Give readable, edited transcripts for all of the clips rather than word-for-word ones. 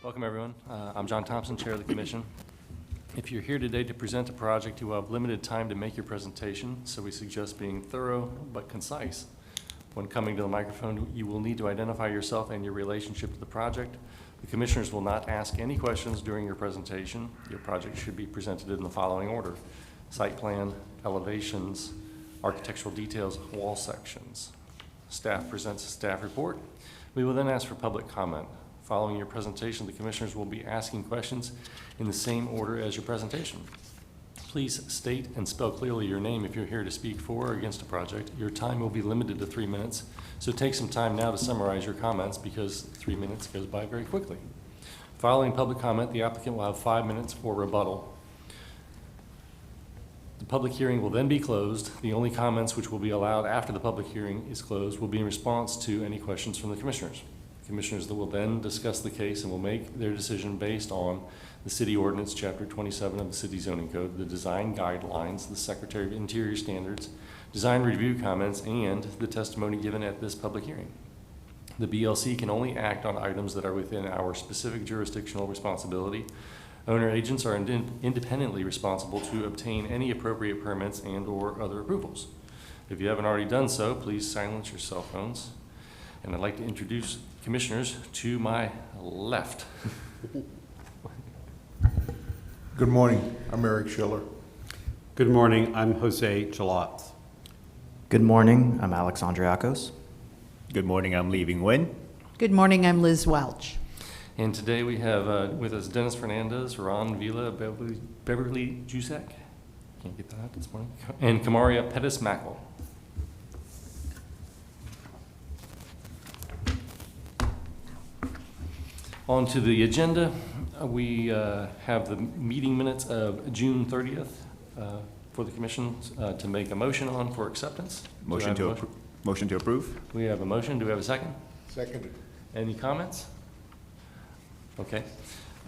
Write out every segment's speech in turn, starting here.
Welcome, everyone. I'm John Thompson, Chair of the Commission. If you're here today to present a project, you will have limited time to make your presentation, so we suggest being thorough but concise. When coming to the microphone, you will need to identify yourself and your relationship to the project. The commissioners will not ask any questions during your presentation. Your project should be presented in the following order: site plan, elevations, architectural details, wall sections. Staff presents a staff report. We will then ask for public comment. Following your presentation, the commissioners will be asking questions in the same order as your presentation. Please state and spell clearly your name if you're here to speak for or against a project. Your time will be limited to 3 minutes, so take some time now to summarize your comments because 3 minutes goes by very quickly. Following public comment, the applicant will have 5 minutes for rebuttal. The public hearing will then be closed. The only comments which will be allowed after the public hearing is closed will be in response to any questions from the commissioners. Commissioners that will then discuss the case and will make their decision based on the City Ordinance, Chapter 27 of the City Zoning Code, the design guidelines, the Secretary of Interior standards, design review comments, and the testimony given at this public hearing. The BLC can only act on items that are within our specific jurisdictional responsibility. Owner agents are independently responsible to obtain any appropriate permits and/or other approvals. If you haven't already done so, please silence your cell phones. And I'd like to introduce commissioners to my left. Good morning. I'm Eric Schiller. Good morning. I'm Jose Chalat. Good morning. I'm Alex Andriakos. Good morning. I'm Lee Nguyen. Good morning. I'm Liz Welch. And today we have with us Dennis Fernandez, Ron Vila, Beverly Jusek, can't get that out this morning, and Kamaria Pettis-Mackel. On to the agenda, we have the meeting minutes of June 30th for the commission to make a motion on for acceptance. Motion to approve. We have a motion. Do we have a second? Seconded. Any comments? Okay.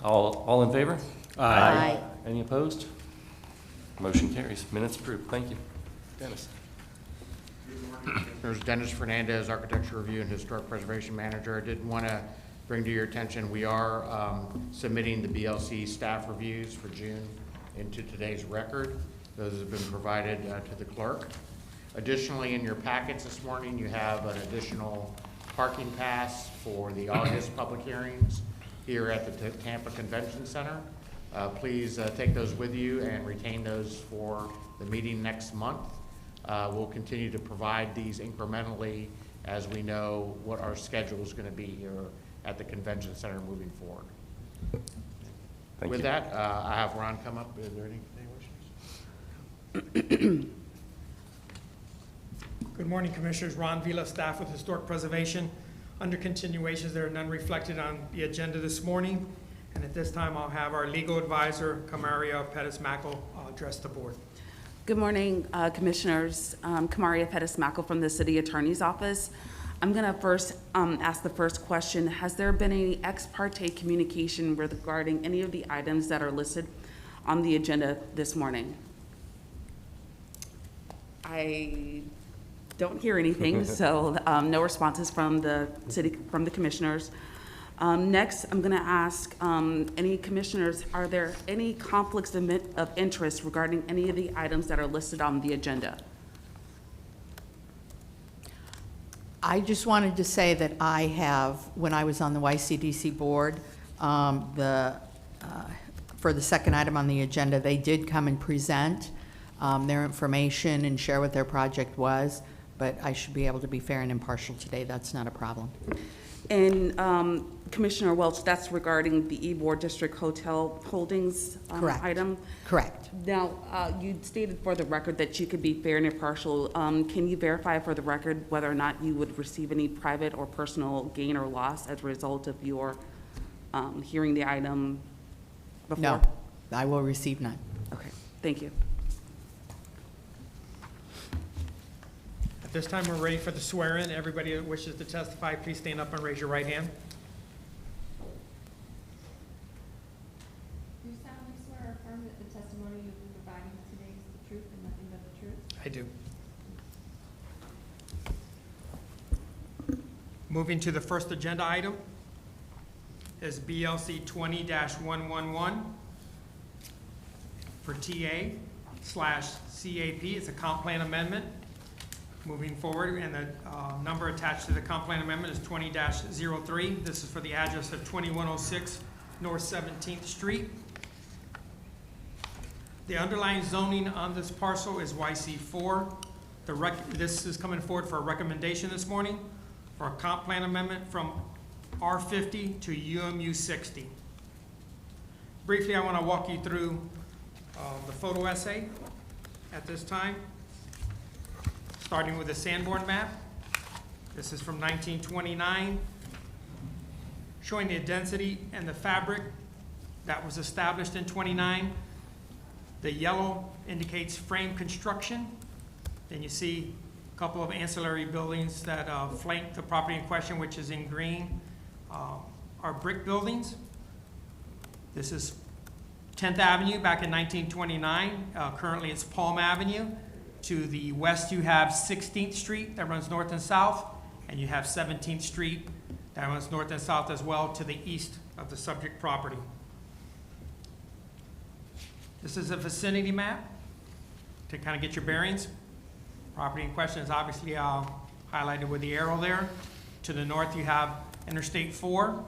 All in favor? Aye. Any opposed? Motion carries. Minutes approved. Thank you. Dennis. Good morning. There's Dennis Fernandez, Architecture Review and Historic Preservation Manager. I did want to bring to your attention, we are submitting the BLC staff reviews for June into today's record. Those have been provided to the clerk. Additionally, in your packets this morning, you have an additional parking pass for the August public hearings here at the Tampa Convention Center. Please take those with you and retain those for the meeting next month. We'll continue to provide these incrementally as we know what our schedule is going to be here at the Convention Center moving forward. With that, I have Ron come up. Is there any wishes? Good morning, Commissioners. Ron Vila, staff with Historic Preservation. Under continuations, there are none reflected on the agenda this morning. And at this time, I'll have our legal advisor, Kamaria Pettis-Mackel, address the board. Good morning, Commissioners. Kamaria Pettis-Mackel from the City Attorney's Office. I'm going to first ask the first question. Has there been any ex parte communication regarding any of the items that are listed on the agenda this morning? I don't hear anything, so no responses from the commissioners. Next, I'm going to ask any commissioners, are there any conflicts of interest regarding any of the items that are listed on the agenda? I just wanted to say that I have, when I was on the YCDC board, for the second item on the agenda, they did come and present their information and share what their project was, but I should be able to be fair and impartial today. That's not a problem. And Commissioner Welch, that's regarding the Ybor District Hotel Holdings item? Correct. Now, you stated for the record that you could be fair and impartial. Can you verify for the record whether or not you would receive any private or personal gain or loss as a result of your hearing the item before? No, I will receive none. Okay, thank you. At this time, we're ready for the swear-in. Everybody that wishes to testify, please stand up and raise your right hand. Do you solemnly swear or affirm that the testimony you'll be providing today is the truth and nothing but the truth? I do. Moving to the first agenda item. is BLC 20-111 for TA/CAP. It's a comp plan amendment. Moving forward, and the number attached to the comp plan amendment is 20-03. This is for the address of 2106 North 17th Street. The underlying zoning on this parcel is YC4. This is coming forward for a recommendation this morning for a comp plan amendment from R50 to UMU 60. Briefly, I want to walk you through the photo essay at this time, starting with the Sanborn map. This is from 1929, showing the density and the fabric that was established in 29. The yellow indicates frame construction. Then you see a couple of ancillary buildings that flank the property in question, which is in green, are brick buildings. This is 10th Avenue back in 1929. Currently it's Palm Avenue. To the west you have 16th Street that runs north and south, and you have 17th Street that runs north and south as well to the east of the subject property. This is a vicinity map to kind of get your bearings. Property in question is obviously highlighted with the arrow there. To the north you have Interstate 4,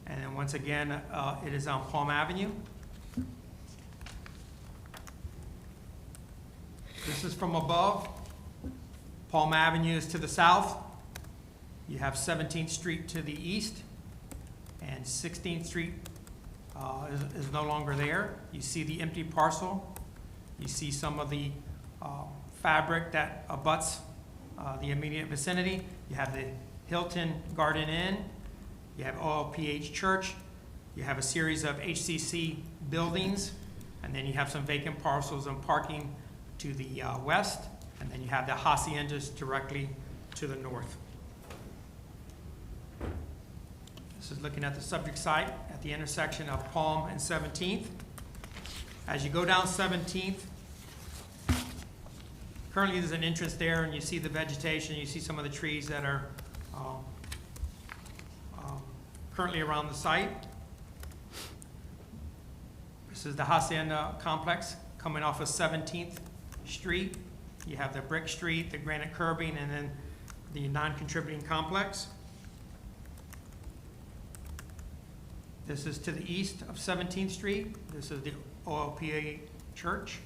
and then once again it is on Palm Avenue. This is from above. Palm Avenue is to the south. You have 17th Street to the east, and 16th Street is no longer there. You see the empty parcel. You see some of the fabric that abuts the immediate vicinity. You have the Hilton Garden Inn. You have OLPH Church. You have a series of HCC buildings, and then you have some vacant parcels and parking to the west, and then you have the haciendas directly to the north. This is looking at the subject site at the intersection of Palm and 17th. As you go down 17th, currently there's an entrance there, and you see the vegetation, you see some of the trees that are currently around the site. This is the hacienda complex coming off of 17th Street. You have the brick street, the granite curbing, and then the non-contributing complex. This is to the east of 17th Street. This is the OLPA Church,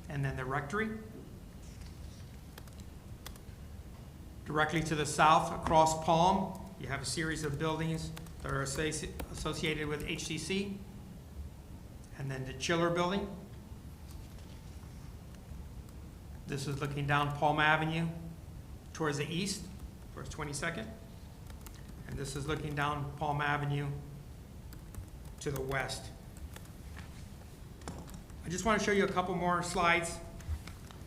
and then the rectory. Directly to the south across Palm, you have a series of buildings that are associated with HCC, and then the chiller building. This is looking down Palm Avenue towards the east, towards 22nd. And this is looking down Palm Avenue to the west. I just want to show you a couple more slides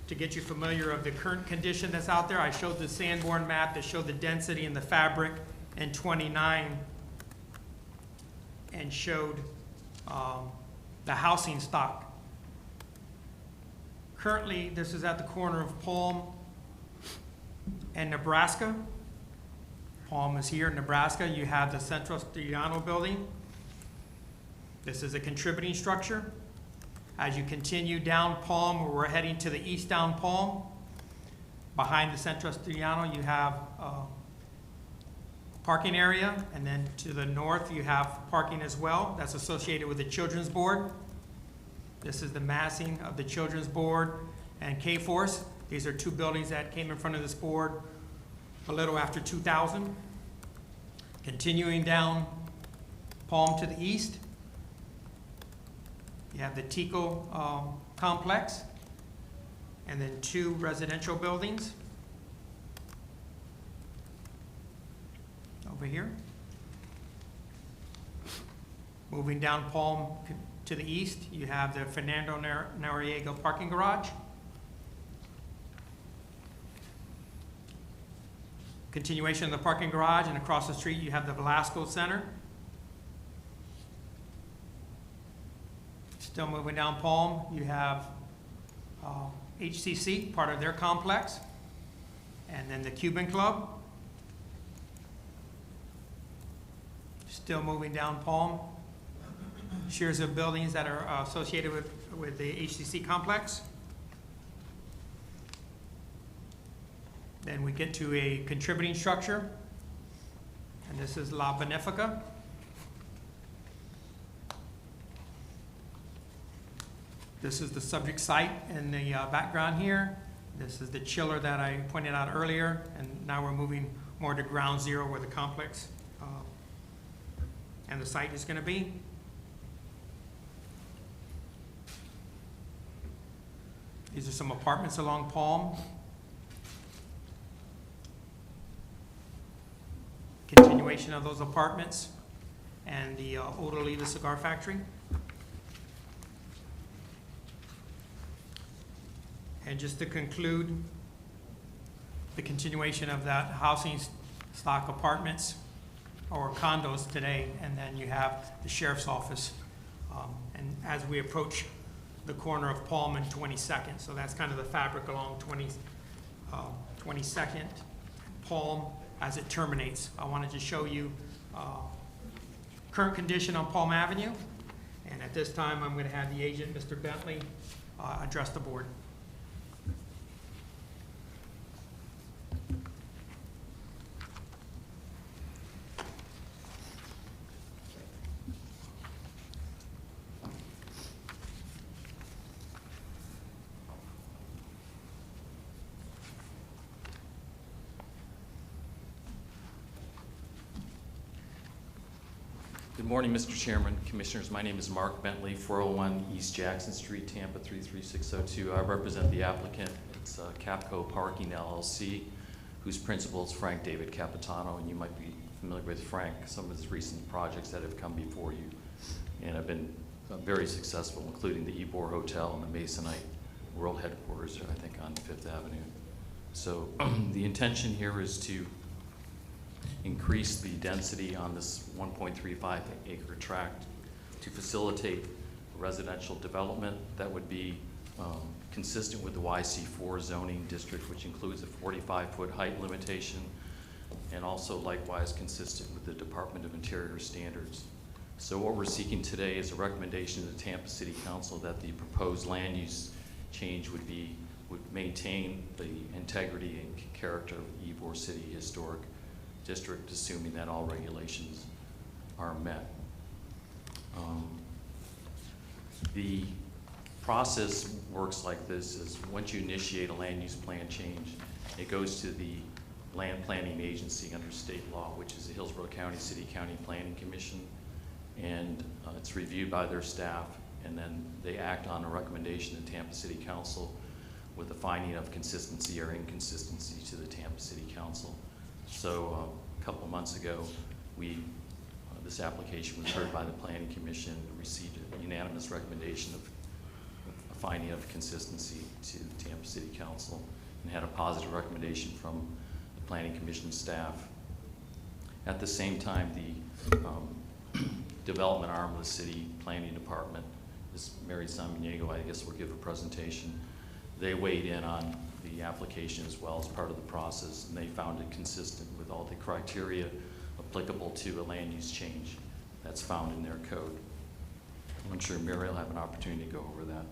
to get you familiar of the current condition that's out there. I showed the Sanborn map that showed the density and the fabric in 29 and showed the housing stock. Currently, this is at the corner of Palm and Nebraska. Palm is here, Nebraska. You have the Centro Studiano building. This is a contributing structure. As you continue down Palm, where we're heading to the east down Palm, behind the Centro Studiano, you have a parking area, and then to the north, you have parking as well. That's associated with the Children's Board. This is the massing of the Children's Board and K-Force. These are two buildings that came in front of this board a little after 2000. Continuing down Palm to the east, you have the Tico complex, and then two residential buildings over here. Moving down Palm to the east, you have the Fernando Noriega parking garage. Continuation of the parking garage, and across the street you have the Velasco Center. Still moving down Palm, you have HCC, part of their complex, and then the Cuban Club. Still moving down Palm. Shares of buildings that are associated with the HCC complex. Then we get to a contributing structure, and this is La Benefica. This is the subject site in the background here. This is the chiller that I pointed out earlier, and now we're moving more to ground zero where the complex and the site is going to be. These are some apartments along Palm. Continuation of those apartments and the Odoliva Cigar Factory. And just to conclude, the continuation of that housing stock apartments or condos today, and then you have the sheriff's office. And as we approach the corner of Palm and 22nd, so that's kind of the fabric along 22nd, Palm as it terminates. I wanted to show you current condition on Palm Avenue. And at this time, I'm going to have the agent, Mr. Bentley, address the board. Good morning, Mr. Chairman, Commissioners. My name is Mark Bentley, 401 East Jackson Street, Tampa 33602. I represent the applicant. It's Capco Parking LLC, whose principal is Frank David Capitano, and you might be familiar with Frank, some of his recent projects that have come before you and have been very successful, including the Ybor Hotel and the Masonite World Headquarters, I think, on Fifth Avenue. So the intention here is to increase the density on this 1.35 acre tract to facilitate residential development that would be consistent with the YC4 zoning district, which includes a 45-foot height limitation, and also likewise consistent with the Department of Interior standards. So what we're seeking today is a recommendation to the Tampa City Council that the proposed land use change would maintain the integrity and character of Ybor City Historic District, assuming that all regulations are met. The process works like this: is once you initiate a land use plan change, it goes to the land planning agency under state law, which is the Hillsborough County City County Planning Commission, and it's reviewed by their staff, and then they act on a recommendation to Tampa City Council with a finding of consistency or inconsistency to the Tampa City Council. So a couple of months ago, this application was heard by the Planning Commission and received a unanimous recommendation of a finding of consistency to the Tampa City Council, and had a positive recommendation from the Planning Commission staff. At the same time, the development arm of the city planning department, this Mary Samaniego, I guess, will give a presentation. They weighed in on the application as well as part of the process, and they found it consistent with all the criteria applicable to a land use change that's found in their code. I'm sure Mary will have an opportunity to go over that.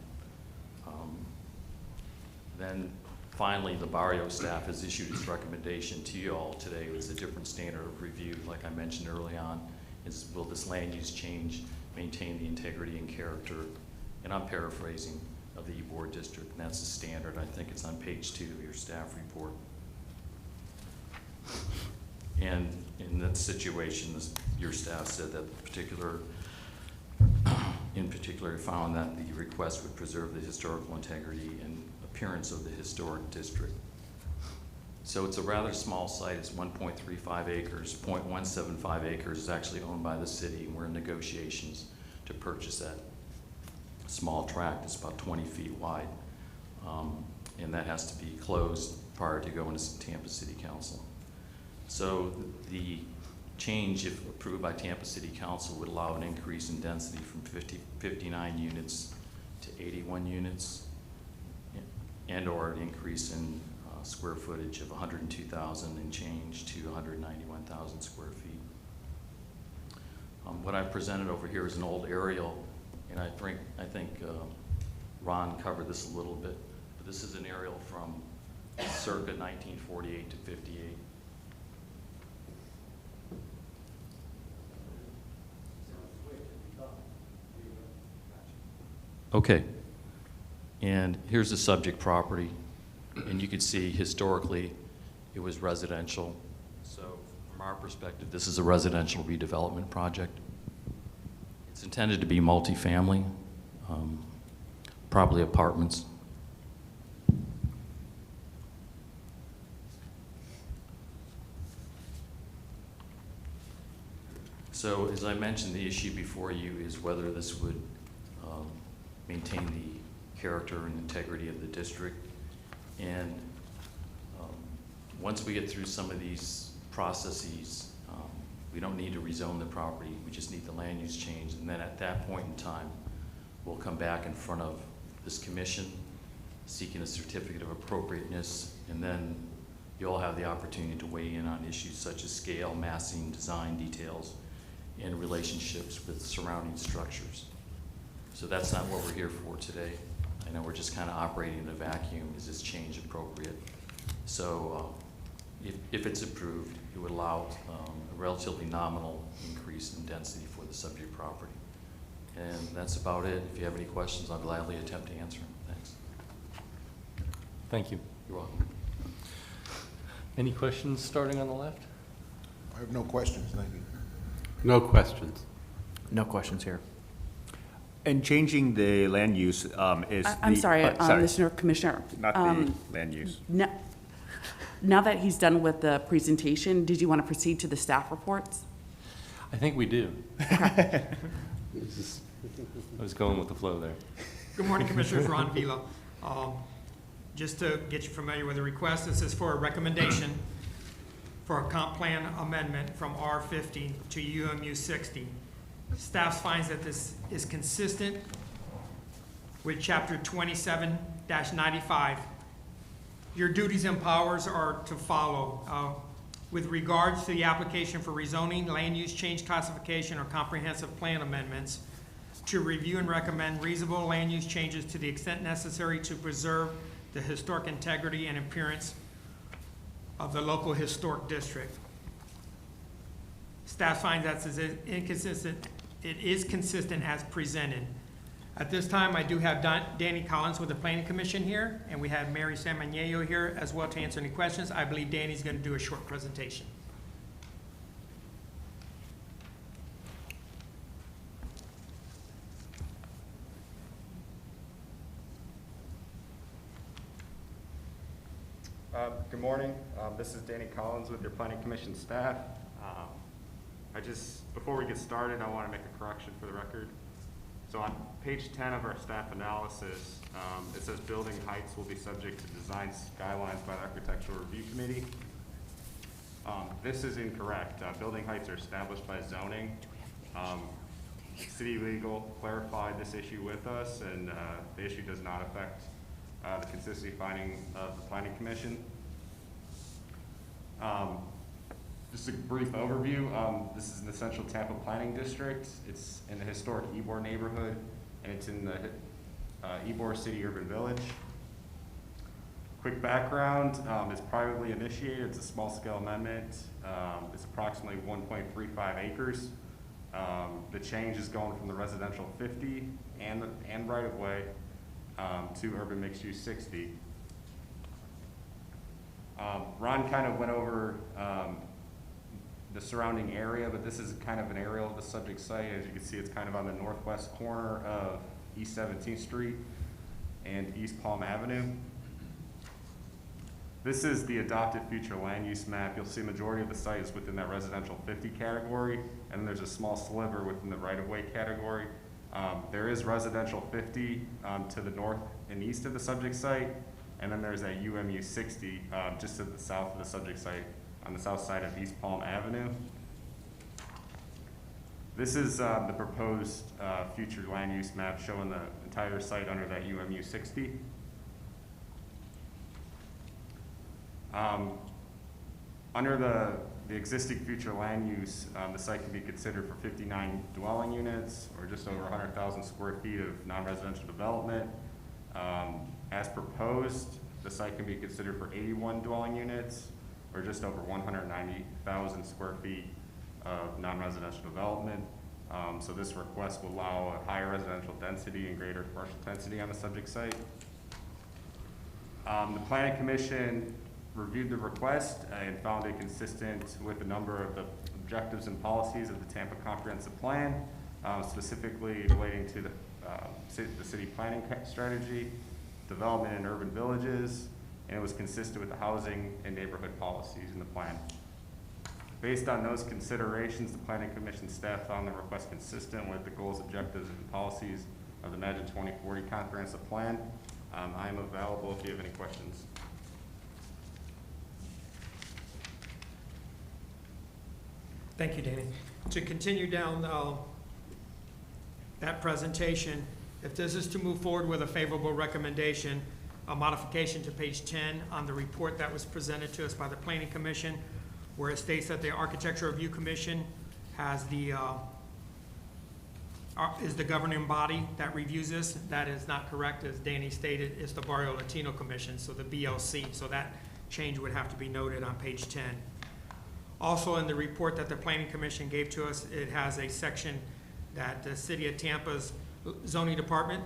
Then finally, the Barrio staff has issued its recommendation to you all today. It's a different standard of review, like I mentioned early on, is will this land use change maintain the integrity and character, and I'm paraphrasing, of the Ybor district, and that's the standard. I think it's on page 2 of your staff report. And in that situation, your staff said that in particular found that the request would preserve the historical integrity and appearance of the historic district. So it's a rather small site. It's 1.35 acres. 0.175 acres is actually owned by the city, and we're in negotiations to purchase that small tract. It's about 20 feet wide, and that has to be closed prior to going to Tampa City Council. So the change, if approved by Tampa City Council, would allow an increase in density from 59 units to 81 units, and or an increase in square footage of 102,000 and change to 191,000 square feet. What I presented over here is an old aerial, and I think Ron covered this a little bit. But this is an aerial from circa 1948 to 58. Okay, and here's the subject property, and you can see historically it was residential. So from our perspective, this is a residential redevelopment project. It's intended to be multifamily, probably apartments. So as I mentioned, the issue before you is whether this would maintain the character and integrity of the district. And once we get through some of these processes, we don't need to rezone the property. We just need the land use change. And then at that point in time, we'll come back in front of this commission seeking a certificate of appropriateness. And then you'll have the opportunity to weigh in on issues such as scale, massing, design details, and relationships with surrounding structures. So that's not what we're here for today. I know we're just kind of operating in a vacuum. Is this change appropriate? So if it's approved, it would allow a relatively nominal increase in density for the subject property. And that's about it. If you have any questions, I'll gladly attempt to answer them. Thanks. Thank you. You're welcome. Any questions starting on the left? I have no questions, thank you. No questions. No questions here. And changing the land use is I'm sorry, Commissioner. Not the land use. Now that he's done with the presentation, did you want to proceed to the staff reports? I think we do. I was going with the flow there. Good morning, Commissioners. Ron Vila. Just to get you familiar with the request, this is for a recommendation for a comp plan amendment from R50 to UMU 60. Staff finds that this is consistent with Chapter 27-95. Your duties and powers are to follow. With regards to the application for rezoning, land use change classification, or comprehensive plan amendments, to review and recommend reasonable land use changes to the extent necessary to preserve the historic integrity and appearance of the local historic district. Staff finds that it is consistent as presented. At this time, I do have Danny Collins with the Planning Commission here, and we have Mary Samaniego here as well to answer any questions. I believe Danny's going to do a short presentation. Good morning. This is Danny Collins with your Planning Commission staff. Before we get started, I want to make a correction for the record. So on page 10 of our staff analysis, it says building heights will be subject to design guidelines by the Architectural Review Committee. This is incorrect. Building heights are established by zoning. City Legal clarified this issue with us, and the issue does not affect the consistency finding of the Planning Commission. Just a brief overview. This is an essential Tampa planning district. It's in the historic Ybor neighborhood, and it's in the Ybor City Urban Village. Quick background, it's privately initiated. It's a small-scale amendment. It's approximately 1.35 acres. The change is going from the residential 50 and right-of-way to urban mixed-use 60. Ron kind of went over the surrounding area, but this is kind of an aerial of the subject site. As you can see, it's kind of on the northwest corner of East 17th Street and East Palm Avenue. This is the adopted future land use map. You'll see a majority of the site is within that residential 50 category, and there's a small sliver within the right-of-way category. There is residential 50 to the north and east of the subject site, and then there's a UMU 60 just to the south of the subject site on the south side of East Palm Avenue. This is the proposed future land use map showing the entire site under that UMU 60. Under the existing future land use, the site can be considered for 59 dwelling units or just over 100,000 square feet of non-residential development. As proposed, the site can be considered for 81 dwelling units or just over 190,000 square feet of non-residential development. So this request will allow a higher residential density and greater commercial density on the subject site. The Planning Commission reviewed the request and found it consistent with a number of the objectives and policies of the Tampa Comprehensive Plan, specifically relating to the city planning strategy, development in urban villages, and it was consistent with the housing and neighborhood policies in the plan. Based on those considerations, the Planning Commission staff found the request consistent with the goals, objectives, and policies of the Imagine 2040 Comprehensive Plan. I am available if you have any questions. Thank you, Danny. To continue down that presentation, if this is to move forward with a favorable recommendation, a modification to page 10 on the report that was presented to us by the Planning Commission, where it states that the Architecture Review Commission has is the governing body that reviews this. That is not correct. As Danny stated, it's the Barrio Latino Commission, so the BLC. So that change would have to be noted on page 10. Also, in the report that the Planning Commission gave to us, it has a section that the City of Tampa's zoning department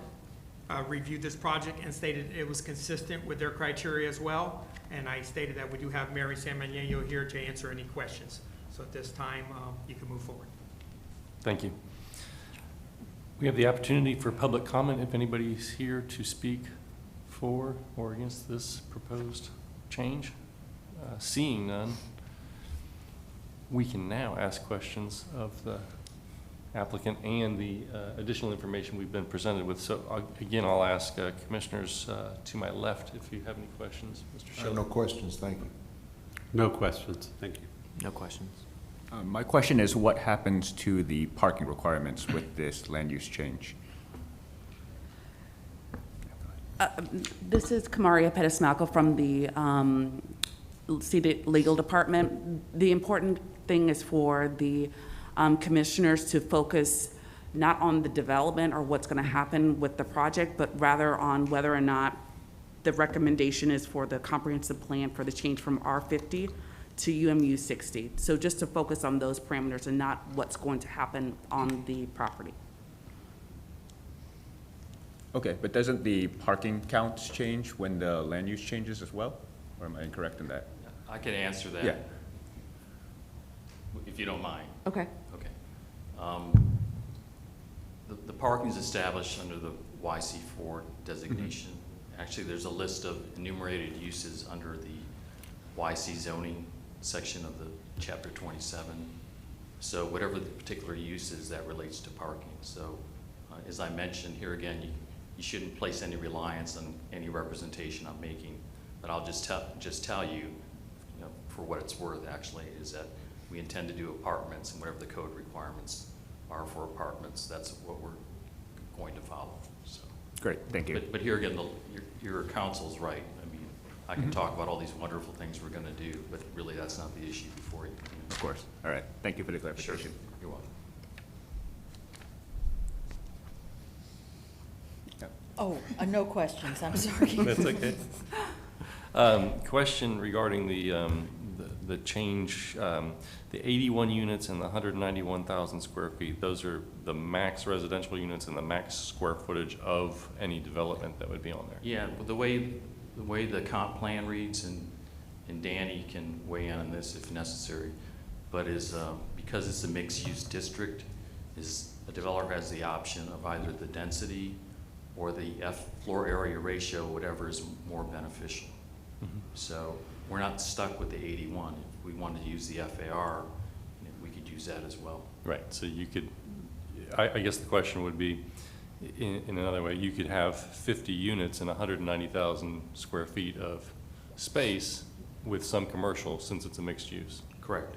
reviewed this project and stated it was consistent with their criteria as well. And I stated that we do have Mary Samaniego here to answer any questions. So at this time, you can move forward. Thank you. We have the opportunity for public comment if anybody's here to speak for or against this proposed change. Seeing none, we can now ask questions of the applicant and the additional information we've been presented with. So again, I'll ask commissioners to my left if you have any questions. Mr. I have Shelley. no questions, thank you. No questions, thank you. No questions. My question is, what happens to the parking requirements with this land use change? This is Kamaria Pettis-Malco from the City Legal Department. The important thing is for the commissioners to focus not on the development or what's going to happen with the project, but rather on whether or not the recommendation is for the comprehensive plan for the change from R50 to UMU 60. So just to focus on those parameters and not what's going to happen on the property. Okay, but doesn't the parking counts change when the land use changes as well? Or am I incorrect in that? I can answer that. Yeah. If you don't mind. Okay. Okay. The parking is established under the YC4 designation. Actually, there's a list of enumerated uses under the YC zoning section of the chapter 27. So whatever the particular use is, that relates to parking. So as I mentioned here again, you shouldn't place any reliance on any representation I'm making, but I'll just tell you, for what it's worth actually, is that we intend to do apartments, and whatever the code requirements are for apartments, that's what we're going to follow. So. Great, thank you. But here again, your counsel's right. I mean, I can talk about all these wonderful things we're going to do, but really that's not the issue before you. Of course. All right. Thank you for the Sure. clarification. You're welcome. Oh, no questions, I'm sorry. That's okay. Question regarding the change, the 81 units and the 191,000 square feet. Those are the max residential units and the max square footage of any development that would be on there. Yeah, but the way the comp plan reads, and Danny can weigh in on this if necessary, but is because it's a mixed-use district, is a developer has the option of either the density or the floor area ratio, whatever is more beneficial. So we're not stuck with the 81. If we wanted to use the FAR, we could use that as well. Right, so you could, I guess the question would be, in another way, you could have 50 units and 190,000 square feet of space with some commercial, since it's a mixed use. Correct.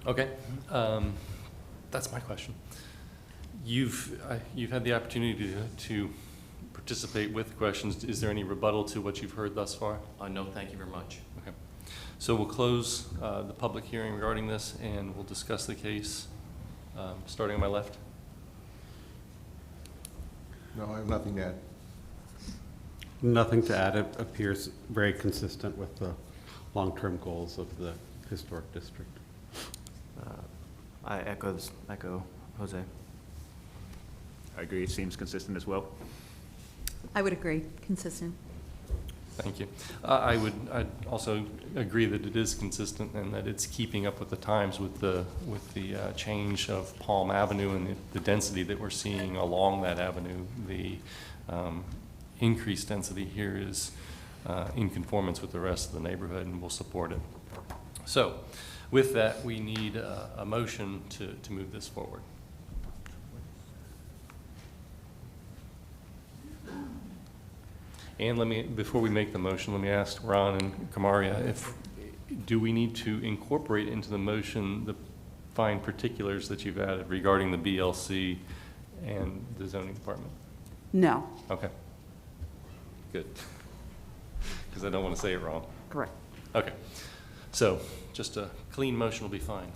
Okay, that's my question. You've had the opportunity to participate with questions. Is there any rebuttal to what you've heard thus far? No, thank you very much. Okay. So we'll close the public hearing regarding this, and we'll discuss the case, starting on my left. No, I have nothing to add. Nothing to add. It appears very consistent with the long-term goals of the historic district. I echo Jose. I agree, it seems consistent as well. I would agree, consistent. Thank you. I'd also agree that it is consistent and that it's keeping up with the times with the change of Palm Avenue and the density that we're seeing along that avenue. The increased density here is in conformance with the rest of the neighborhood, and we'll support it. So with that, we need a motion to move this forward. And before we make the motion, let me ask Ron and Kamaria, do we need to incorporate into the motion the fine particulars that you've added regarding the BLC and the zoning department? No, Okay. Good. Because I don't want to say it wrong. correct. Okay. So just a clean motion will be fine.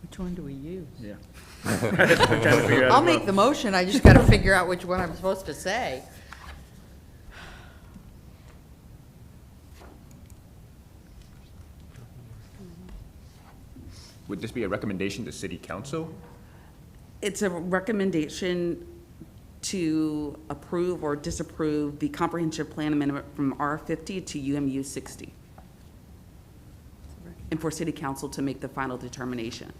Which one do we use? Yeah. I'll make the motion, I just got to figure out which one I'm supposed to say. Would this be a recommendation to city council? It's a recommendation to approve or disapprove the comprehensive plan amendment from R50 to UMU 60. And for city council to make the final determination.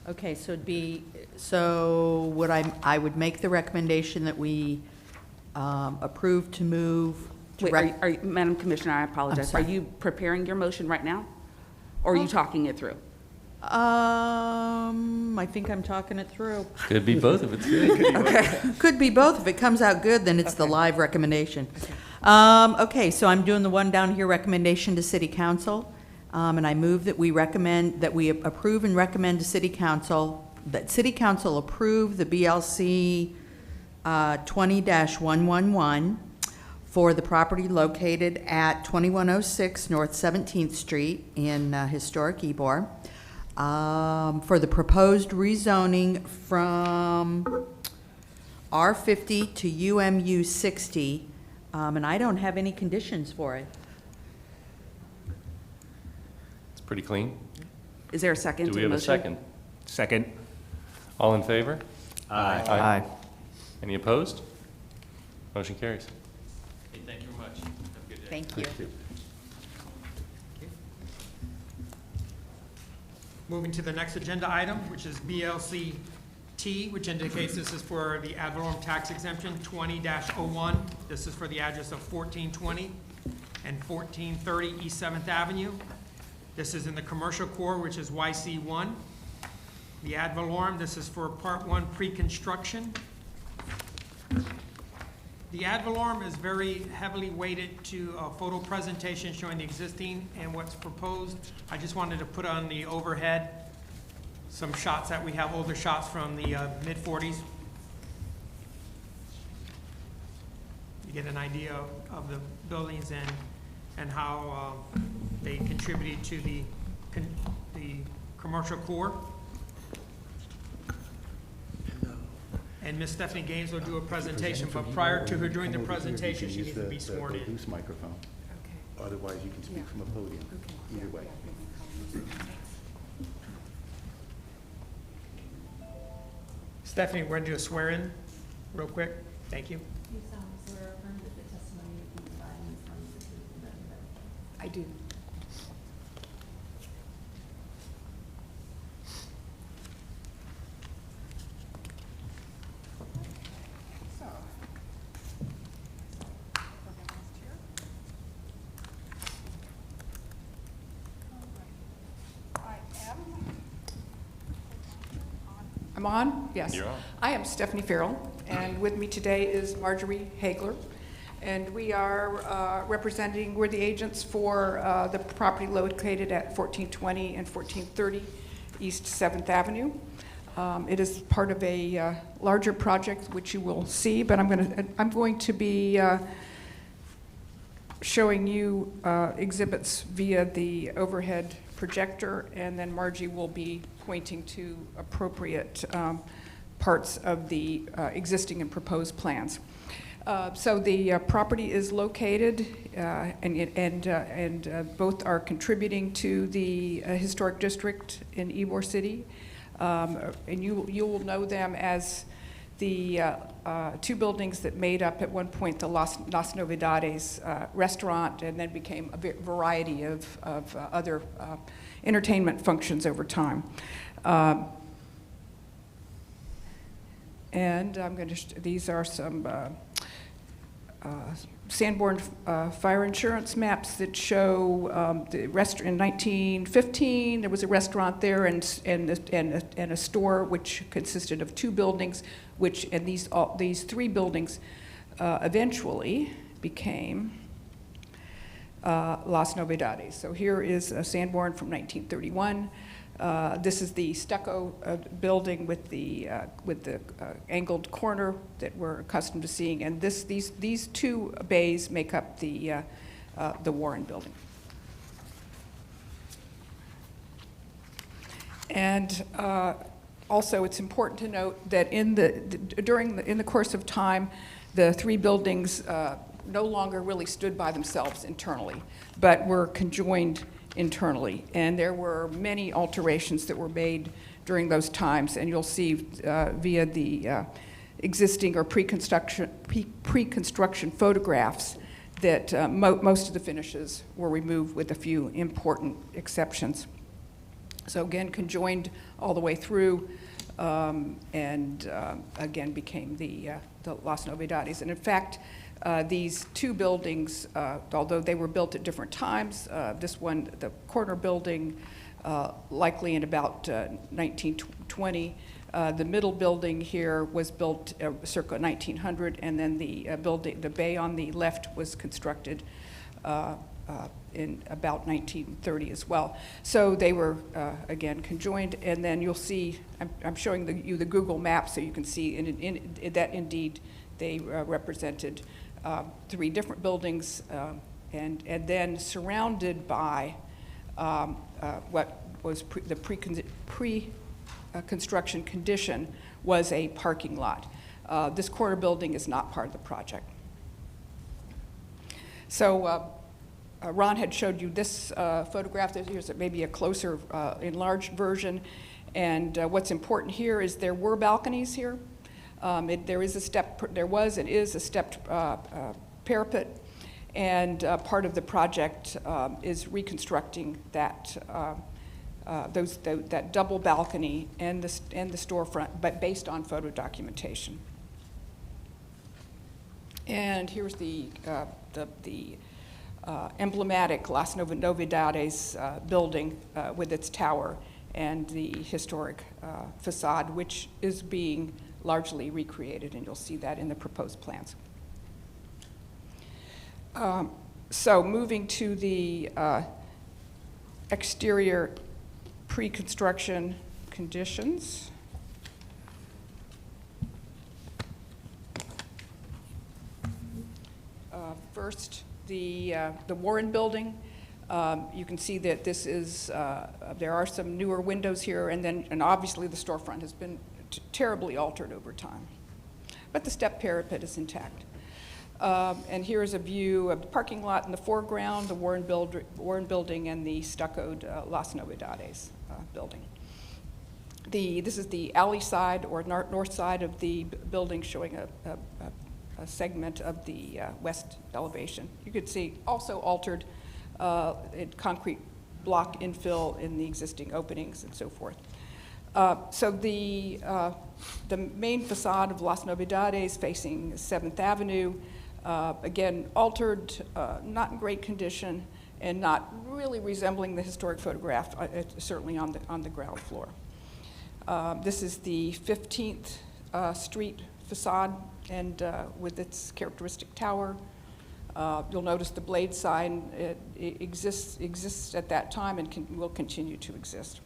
Okay, so I would make the recommendation that we approve to move to Wait, Madam Commissioner, I apologize. Are sorry. you preparing your motion right now? Or are you talking it through? I think I'm talking it through. Could be both if it's good. Could be both. If it comes out good, then it's the live recommendation. Okay, so I'm doing the one down here, recommendation to city council. And I move that we approve and recommend to city council, that city council approve the BLC 20-111 for the property located at 2106 North 17th Street in historic Ybor, for the proposed rezoning from R50 to UMU 60, and I don't have any conditions for it. It's pretty clean. Is there a second to Do we the have a motion? second? Second. All in favor? Aye. Any opposed? Motion carries. Hey, thank you very much. Have a good day. Thank you. Moving to the next agenda item, which is BLC T, which indicates this is for the ad valorem tax exemption 20-01. This is for the address of 1420 and 1430 East 7th Avenue. This is in the commercial core, which is YC1. The ad valorem, this is for Part 1 pre-construction. The ad valorem is very heavily weighted to a photo presentation showing the existing and what's proposed. I just wanted to put on the overhead some shots that we have, older shots from the mid-40s. You get an idea of the buildings and how they contributed to the commercial core. And Ms. Stephanie Gaines will do a presentation, but prior to her doing the presentation, she needs to be sworn in. Loose microphone. Otherwise, you can speak from a podium. Either way. Stephanie, we're going to do a swear-in real quick. Thank you. You solemnly swear or affirm that the testimony you give providing is from the truth and nothing but the truth? I do. I'm on? Yes. You're on. I am Stephanie Farrell, and with me today is Marjorie Hagler. And we are representing, we're the agents for the property located at 1420 and 1430 East 7th Avenue. It is part of a larger project, which you will see, but I'm going to be showing you exhibits via the overhead projector, and then Margie will be pointing to appropriate parts of the existing and proposed plans. So the property is located, and both are contributing to the historic district in Ybor City. And you will know them as the two buildings that made up at one point the Las Novedades restaurant, and then became a variety of other entertainment functions over time. And I'm going to, these are some Sanborn fire insurance maps that show the restaurant in 1915. There was a restaurant there and a store which consisted of two buildings, and these three buildings eventually became Las Novedades. So here is Sanborn from 1931. This is the stucco building with the angled corner that we're accustomed to seeing, and these two bays make up the Warren building. And also, it's important to note that in the course of time, the three buildings no longer really stood by themselves internally, but were conjoined internally, and there were many alterations that were made during those times, and you'll see via the existing or pre-construction photographs that most of the finishes were removed with a few important exceptions. So again, conjoined all the way through, and again became the Las Novedades. And in fact, these two buildings, although they were built at different times, this one, the corner building, likely in about 1920. The middle building here was built circa 1900, and then the bay on the left was constructed in about 1930 as well. So they were, again, conjoined, and then you'll see, I'm showing you the Google map so you can see that indeed they represented three different buildings, and then surrounded by what was the pre-construction condition was a parking lot. This corner building is not part of the project. So Ron had showed you this photograph. Here's maybe a closer enlarged version. And what's important here is there were balconies here. There was and is a stepped parapet, and part of the project is reconstructing that that double balcony and the storefront, but based on photo documentation. And here's the emblematic Las Novedades building with its tower and the historic facade, which is being largely recreated, and you'll see that in the proposed plans. So moving to the exterior pre-construction conditions. First, the Warren building. You can see that this is, there are some newer windows here, and obviously the storefront has been terribly altered over time. But the step parapet is intact. And here is a view of the parking lot in the foreground, the Warren building, and the stuccoed Las Novedades building. This is the alley side or north side of the building, showing a segment of the west elevation. You could see also altered concrete block infill in the existing openings and so forth. So the main facade of Las Novedades facing 7th Avenue, again, altered, not in great condition, and not really resembling the historic photograph, certainly on the ground floor. This is the 15th Street facade, and with its characteristic tower, You'll notice the blade sign it exists at that time and will continue to exist.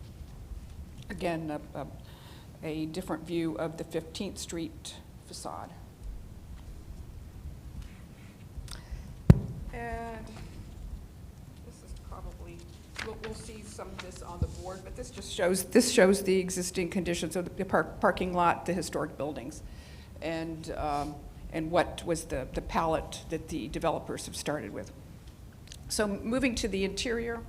Again, a different view of the 15th Street facade. And this is probably, we'll see some of this on the board, but this just shows the existing conditions of the parking lot, the historic buildings, and what was the palette that the developers have started with. So moving to the interior.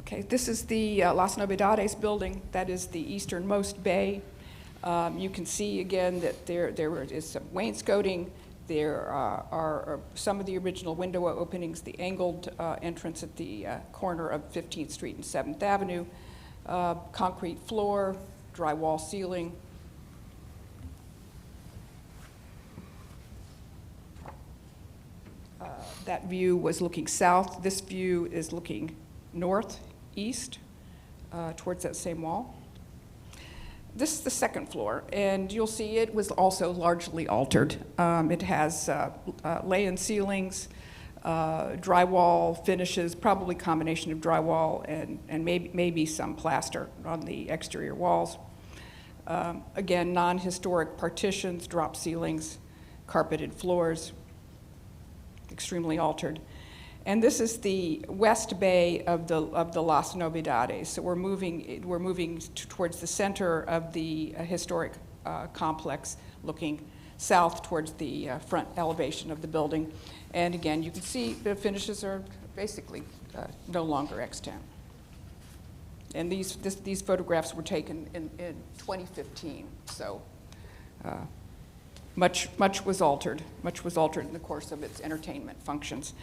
Okay, this is the Las Novedades building. That is the easternmost bay. You can see again that there is some wainscoting. There are some of the original window openings, the angled entrance at the corner of 15th Street and 7th Avenue, concrete floor, drywall ceiling. That view was looking south. This view is looking northeast towards that same wall. This is the second floor, and you'll see it was also largely altered. It has lay-in ceilings, drywall finishes, probably combination of drywall and maybe some plaster on the exterior walls. Again, non-historic partitions, drop ceilings, carpeted floors, extremely altered. And this is the west bay of the Las Novedades. So we're moving towards the center of the historic complex, looking south towards the front elevation of the building. And again, you can see the finishes are basically no longer extant. And these photographs were taken in 2015. So much was altered. Much was altered in the course of its entertainment functions.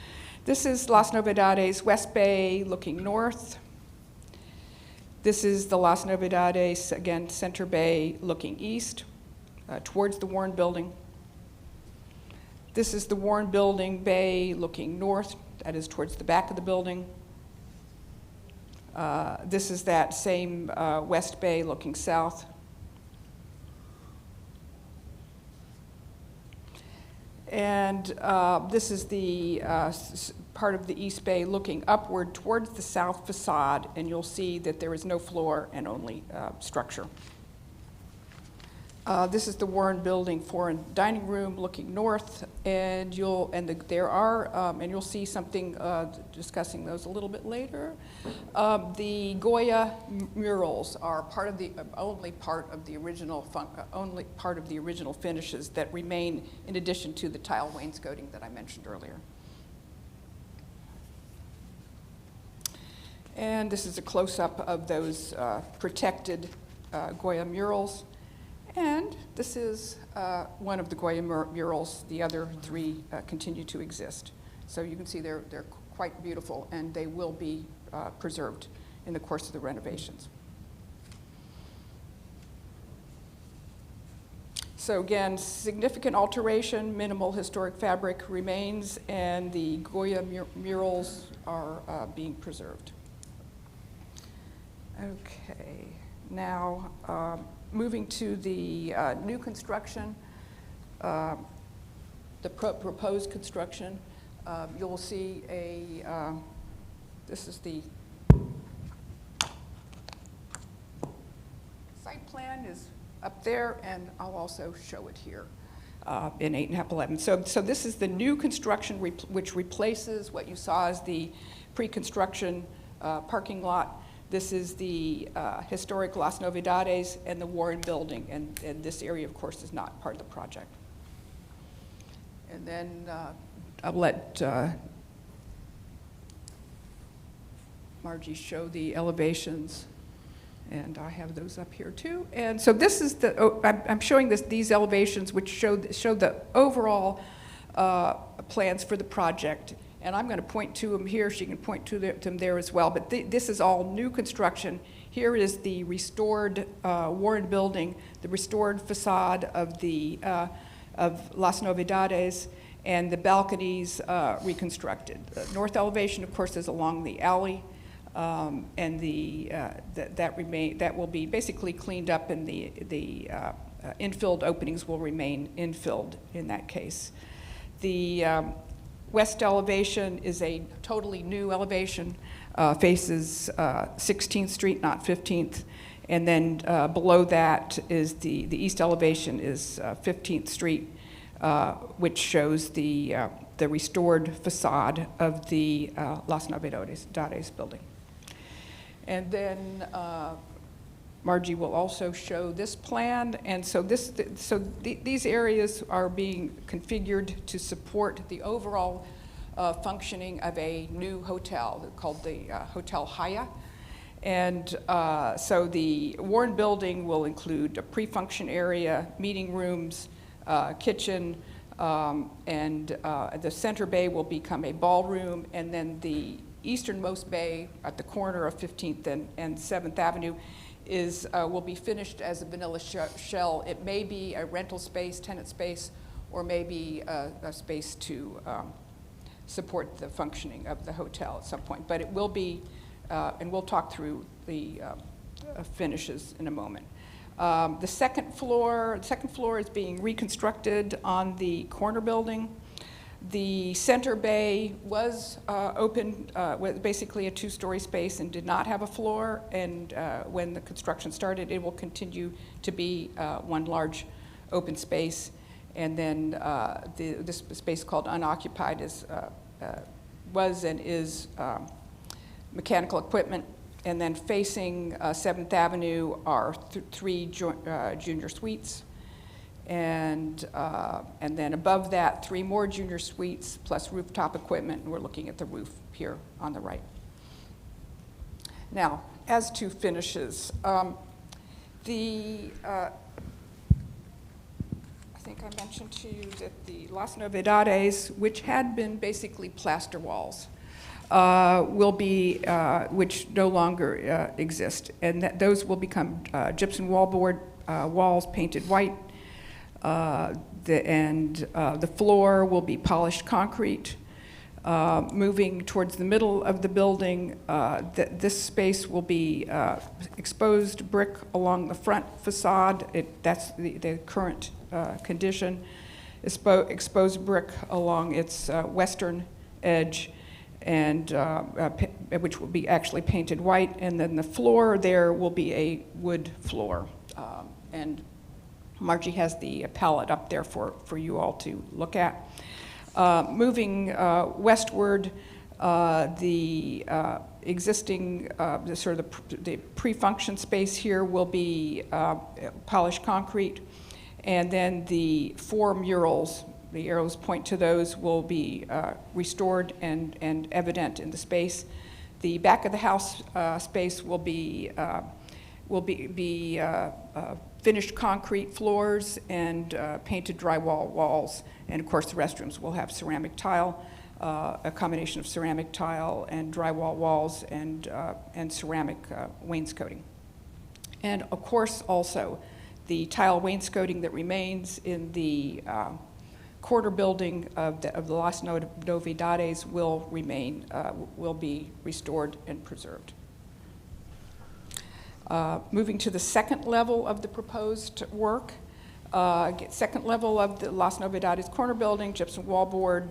This is Las Novedades West Bay looking north. This is the Las Novedades, again, Center Bay looking east towards the Warren Building. This is the Warren Building Bay looking north, that is towards the back of the building. This is that same West Bay looking south. And this is the part of the East Bay looking upward towards the south facade, and you'll see that there is no floor and only structure. This is the Warren Building foreign dining room looking north, and you'll see something discussing those a little bit later. The Goya murals are only part of the original finishes that remain, in addition to the tile wainscoting that I mentioned earlier. And this is a close-up of those protected Goya murals. And this is one of the Goya murals. The other three continue to exist. So you can see they're quite beautiful, and they will be preserved in the course of the renovations. So again, significant alteration, minimal historic fabric remains, and the Goya murals are being preserved. Okay, now moving to the new construction, the proposed construction, you'll see this is the site plan is up there, and I'll also show it here in 8.511. So this is the new construction which replaces what you saw as the pre-construction parking lot. This is the historic Las Novedades and the Warren Building, and this area, of course, is not part of the project. And then I'll let Margie show the elevations, and I have those up here too. And so this is I'm showing these elevations which show the overall plans for the project. And I'm going to point to them here. She can point to them there as well. But this is all new construction. Here is the restored Warren Building, the restored facade of Las Novedades, and the balconies reconstructed. The north elevation, of course, is along the alley. And that will be basically cleaned up, and the infilled openings will remain infilled in that case. The west elevation is a totally new elevation, faces 16th Street, not 15th. And then below that is the east elevation is 15th Street, which shows the restored facade of the Las Navidades building. And then Margie will also show this plan. And so these areas are being configured to support the overall functioning of a new hotel called the Hotel Haya. And so the Warren building will include a pre-function area, meeting rooms, kitchen, and the center bay will become a ballroom, and then the easternmost bay at the corner of 15th and 7th Avenue will be finished as a vanilla shell. It may be a rental space, tenant space, or maybe a space to support the functioning of the hotel at some point. But it will be, and we'll talk through the finishes in a moment. The second floor is being reconstructed on the corner building. The center bay was open, was basically a two-story space and did not have a floor. And when the construction started, it will continue to be one large open space. And then this space called unoccupied was and is mechanical equipment. And then facing 7th Avenue are three junior suites. And then above that, 3 more junior suites plus rooftop equipment, and we're looking at the roof here on the right. Now, as to finishes, I think I mentioned to you that the Las Navidades, which had been basically plaster walls, will be, which no longer exist, and those will become gypsum wallboard walls painted white. The floor will be polished concrete. Moving towards the middle of the building, this space will be exposed brick along the front facade. That's the current condition. Exposed brick along its western edge, and which will be actually painted white. And then the floor there will be a wood floor. And Margie has the palette up there for you all to look at. Moving westward, the existing, the pre-function space here will be polished concrete, and then the 4 murals, the arrows point to those, will be restored and evident in the space. The back of the house space will be finished concrete floors and painted drywall walls. And of course, the restrooms will have ceramic tile, a combination of ceramic tile and drywall walls and ceramic wainscoting. And of course, also, the tile wainscoting that remains in the corner building of the Las Navidades will remain, will be restored and preserved. Moving to the second level of the proposed work, second level of the Las Navidades corner building, gypsum wallboard,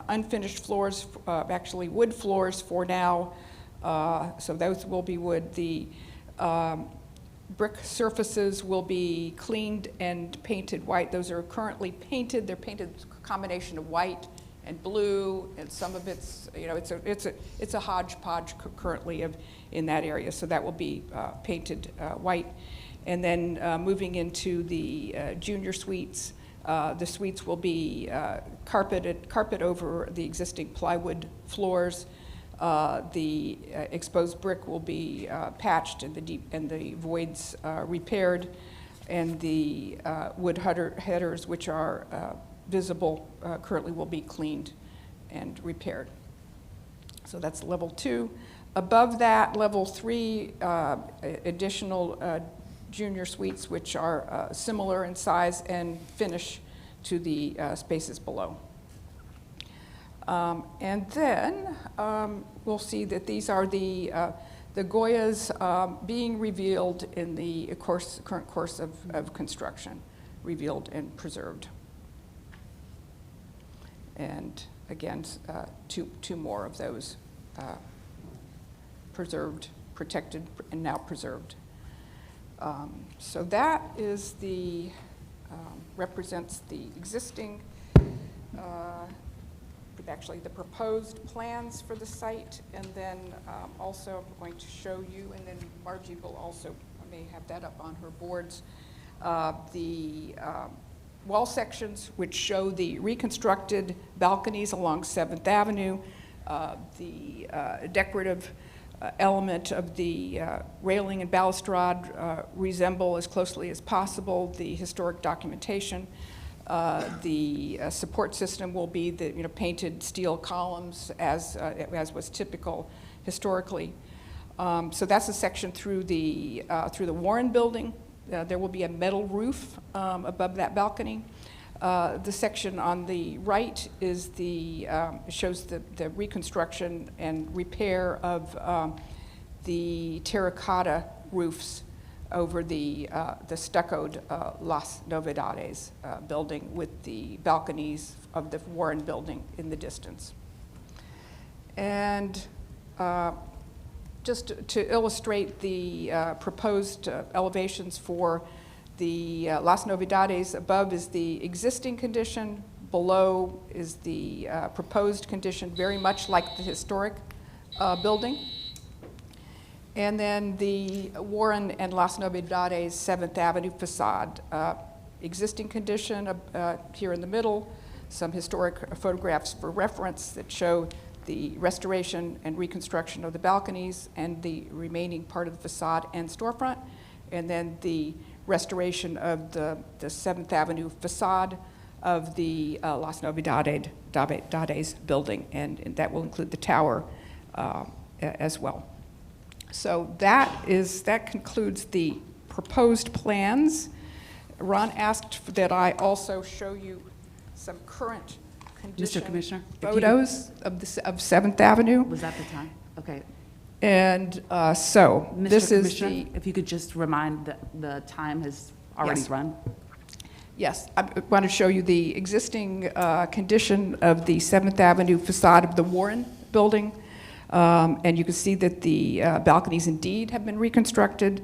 unfinished floors, actually wood floors for now, so those will be wood. The brick surfaces will be cleaned and painted white. Those are currently painted. They're painted a combination of white and blue, and some of it's, it's a hodgepodge currently in that area. So that will be painted white. And then moving into the junior suites, the suites will be carpet over the existing plywood floors. The exposed brick will be patched and the voids repaired, and the wood headers, which are visible currently, will be cleaned and repaired. So that's level 2. Above that, level 3, additional junior suites, which are similar in size and finish to the spaces below. And then we'll see that these are the Goyas being revealed in the current course of construction, revealed and preserved. And again, two more of those preserved, protected, and now preserved. So that is represents the existing, actually the proposed plans for the site, and then also I'm going to show you, and then Margie will also, may have that up on her boards, the wall sections which show the reconstructed balconies along 7th Avenue, the decorative element of the railing and balustrade resemble as closely as possible the historic documentation. The support system will be the painted steel columns as was typical historically. So that's a section through the Warren Building. There will be a metal roof above that balcony. The section on the right is shows the reconstruction and repair of the terracotta roofs over the stuccoed Las Novedades building with the balconies of the Warren Building in the distance. And just to illustrate the proposed elevations for the Las Novedades, above is the existing condition, below is the proposed condition, very much like the historic building. And then the Warren and Las Novedades 7th Avenue facade, existing condition here in the middle, some historic photographs for reference that show the restoration and reconstruction of the balconies and the remaining part of the facade and storefront, and then the restoration of the 7th Avenue facade of the Las Novedades building, and that will include the tower as well. So that concludes the proposed plans. Ron asked that I also show you some current condition Mr. Commissioner, photos of 7th Avenue. Was that the time? Okay. And so this is the, if you could just remind the time has already Yes. run. yes, I want to show you the existing condition of the 7th Avenue facade of the Warren Building. And you can see that the balconies indeed have been reconstructed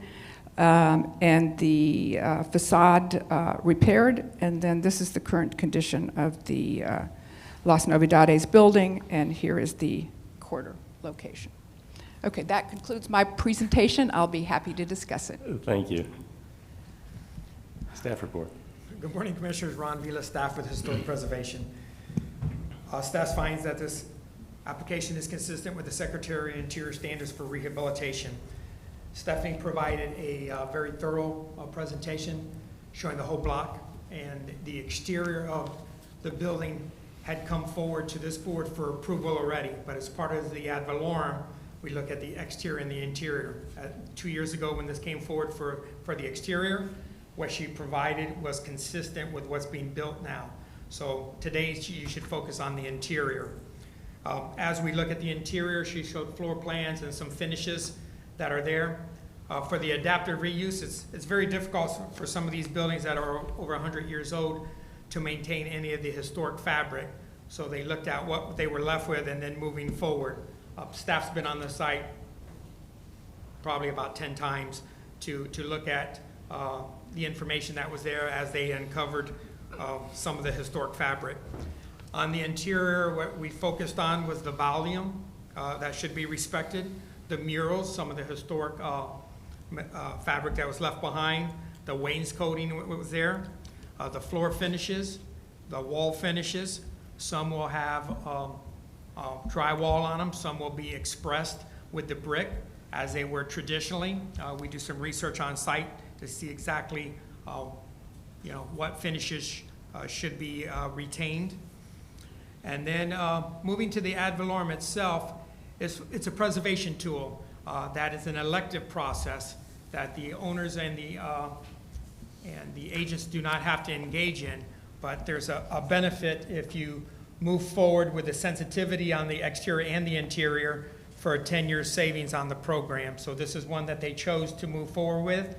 and the facade repaired. And then this is the current condition of the Las Novedades building, and here is the quarter location. Okay, that concludes my presentation. I'll be happy to discuss it. Thank you. Staff report. Good morning, Commissioners. Ron Vila, staff with Historic Preservation. Staff finds that this application is consistent with the Secretary of Interior standards for rehabilitation. Stephanie provided a very thorough presentation showing the whole block, and the exterior of the building had come forward to this board for approval already, but as part of the ad valorem, we look at the exterior and the interior. 2 years ago when this came forward for the exterior, what she provided was consistent with what's being built now. So today you should focus on the interior. As we look at the interior, she showed floor plans and some finishes that are there. For the adaptive reuse, it's very difficult for some of these buildings that are over 100 years old to maintain any of the historic fabric. So they looked at what they were left with and then moving forward. Staff's been on the site probably about 10 times to look at the information that was there as they uncovered some of the historic fabric. On the interior, what we focused on was the volume that should be respected, the murals, some of the historic fabric that was left behind, the wainscoting was there, the floor finishes, the wall finishes. Some will have drywall on them, some will be expressed with the brick as they were traditionally. We do some research on site to see exactly what finishes should be retained. And then moving to the ad valorem itself, it's a preservation tool that is an elective process that the owners and the agents do not have to engage in, but there's a benefit if you move forward with the sensitivity on the exterior and the interior for a 10-year savings on the program. So this is one that they chose to move forward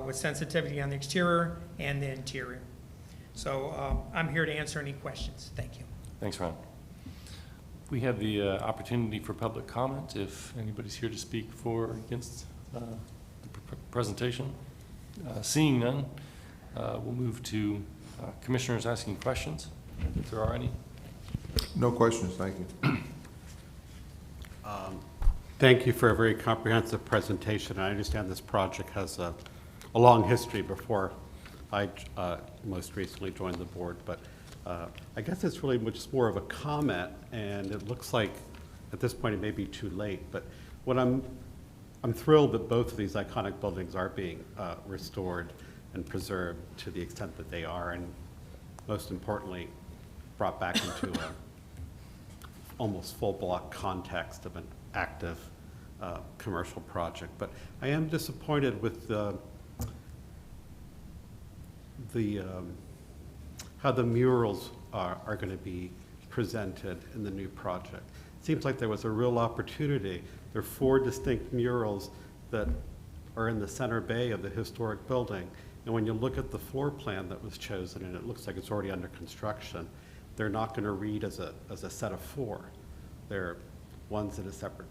with sensitivity on the exterior and the interior. So I'm here to answer any questions. Thank you. Thanks, Ron. We have the opportunity for public comment if anybody's here to speak for or against the presentation. Seeing none, we'll move to commissioners asking questions, if there are any. No questions, thank you. Thank you for a very comprehensive presentation. I understand this project has a long history before I most recently joined the board, but I guess it's really much more of a comment, and it looks like at this point it may be too late, but what I'm thrilled that both of these iconic buildings are being restored and preserved to the extent that they are, and most importantly, brought back into a almost full block context of an active commercial project. But I am disappointed with how the murals are going to be presented in the new project. It seems like there was a real opportunity. There are 4 distinct murals that are in the center bay of the historic building. And when you look at the floor plan that was chosen, and it looks like it's already under construction, they're not going to read as a set of 4. One's in a separate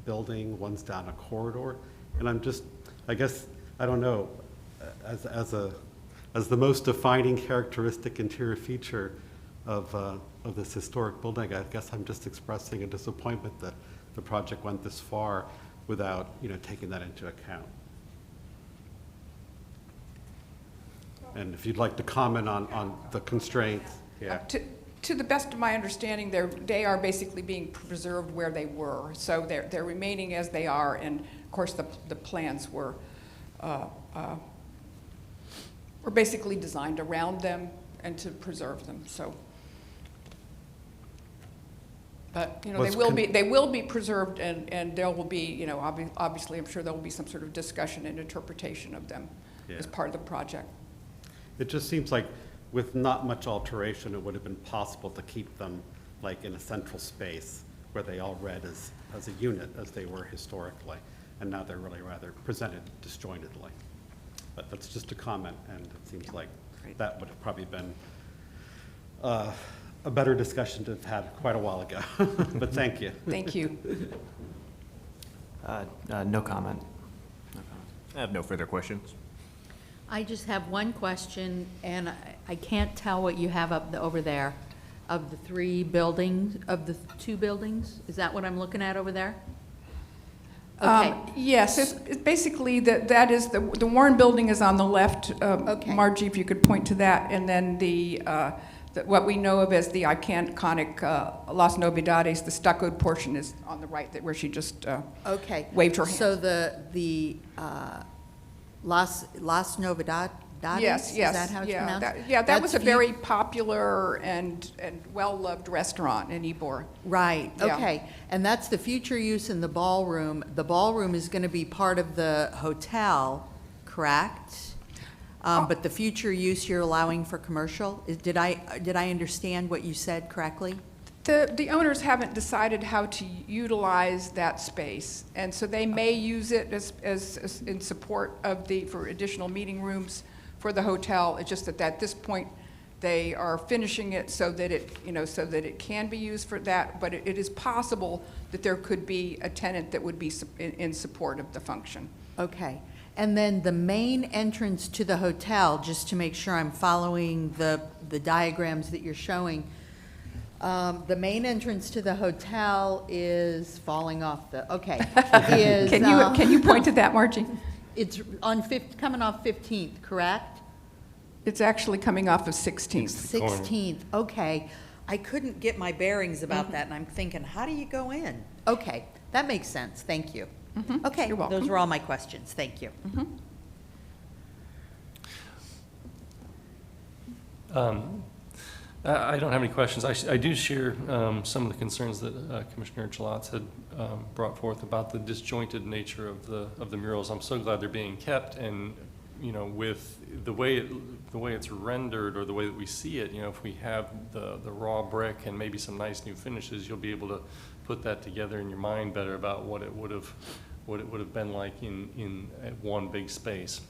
building, one's down a corridor. And I guess, I don't know, as the most defining characteristic interior feature of this historic building, I guess I'm just expressing a disappointment that the project went this far without, taking that into account. And if you'd like to comment on the constraints, yeah. To the best of my understanding, they are basically being preserved where they were. So they're remaining as they are, and of course the plans were basically designed around them and to preserve them. So, but they will be preserved, and there will be obviously I'm sure there will be some sort of discussion and interpretation of them as part of the project. It just seems like with not much alteration, it would have been possible to keep them like in a central space where they all read as a unit as they were historically. And now they're really rather presented disjointedly. But that's just a comment, and it seems like that would have probably been a better discussion to have had quite a while ago. But thank you. Thank you. No comment. I have no further questions. I just have one question, and I can't tell what you have over there of the 3 buildings, of the 2 buildings. Is that what I'm looking at over there? Okay. Yes, it's basically that is the Warren Building is on the left. Okay. Margie, if you could point to that, and then what we know of as the iconic Las Novedades, the stuccoed portion is on the right, where she just waved her hand. So the Las Novedades? Yes. Is that how it's pronounced? That was a very popular and well-loved restaurant in Ybor. Right, Yeah. okay. And that's the future use in the ballroom. The ballroom is going to be part of the hotel, correct? But the future use you're allowing for commercial? Did I understand what you said correctly? The owners haven't decided how to utilize that space, and so they may use it as in support of for additional meeting rooms for the hotel. It's just that at this point, they are finishing it so that it can be used for that, but it is possible that there could be a tenant that would be in support of the function. Okay. And then the main entrance to the hotel, just to make sure I'm following the diagrams that you're showing, the main entrance to the hotel is falling off Can you point to that, Margie? It's coming off 15th, correct? It's actually coming off of 16th. 16th, okay. I couldn't get my bearings about that, and I'm thinking, how do you go in? Okay, that makes sense, thank you. Okay, You're welcome. those are all my questions, thank you. I don't have any questions. I do share some of the concerns that Commissioner Chalatz had brought forth about the disjointed nature of the murals. I'm so glad they're being kept, and with the way the way it's rendered or the way that we see it, you know, if we have the raw brick and maybe some nice new finishes, you'll be able to put that together in your mind better about what it would have been like in one big space.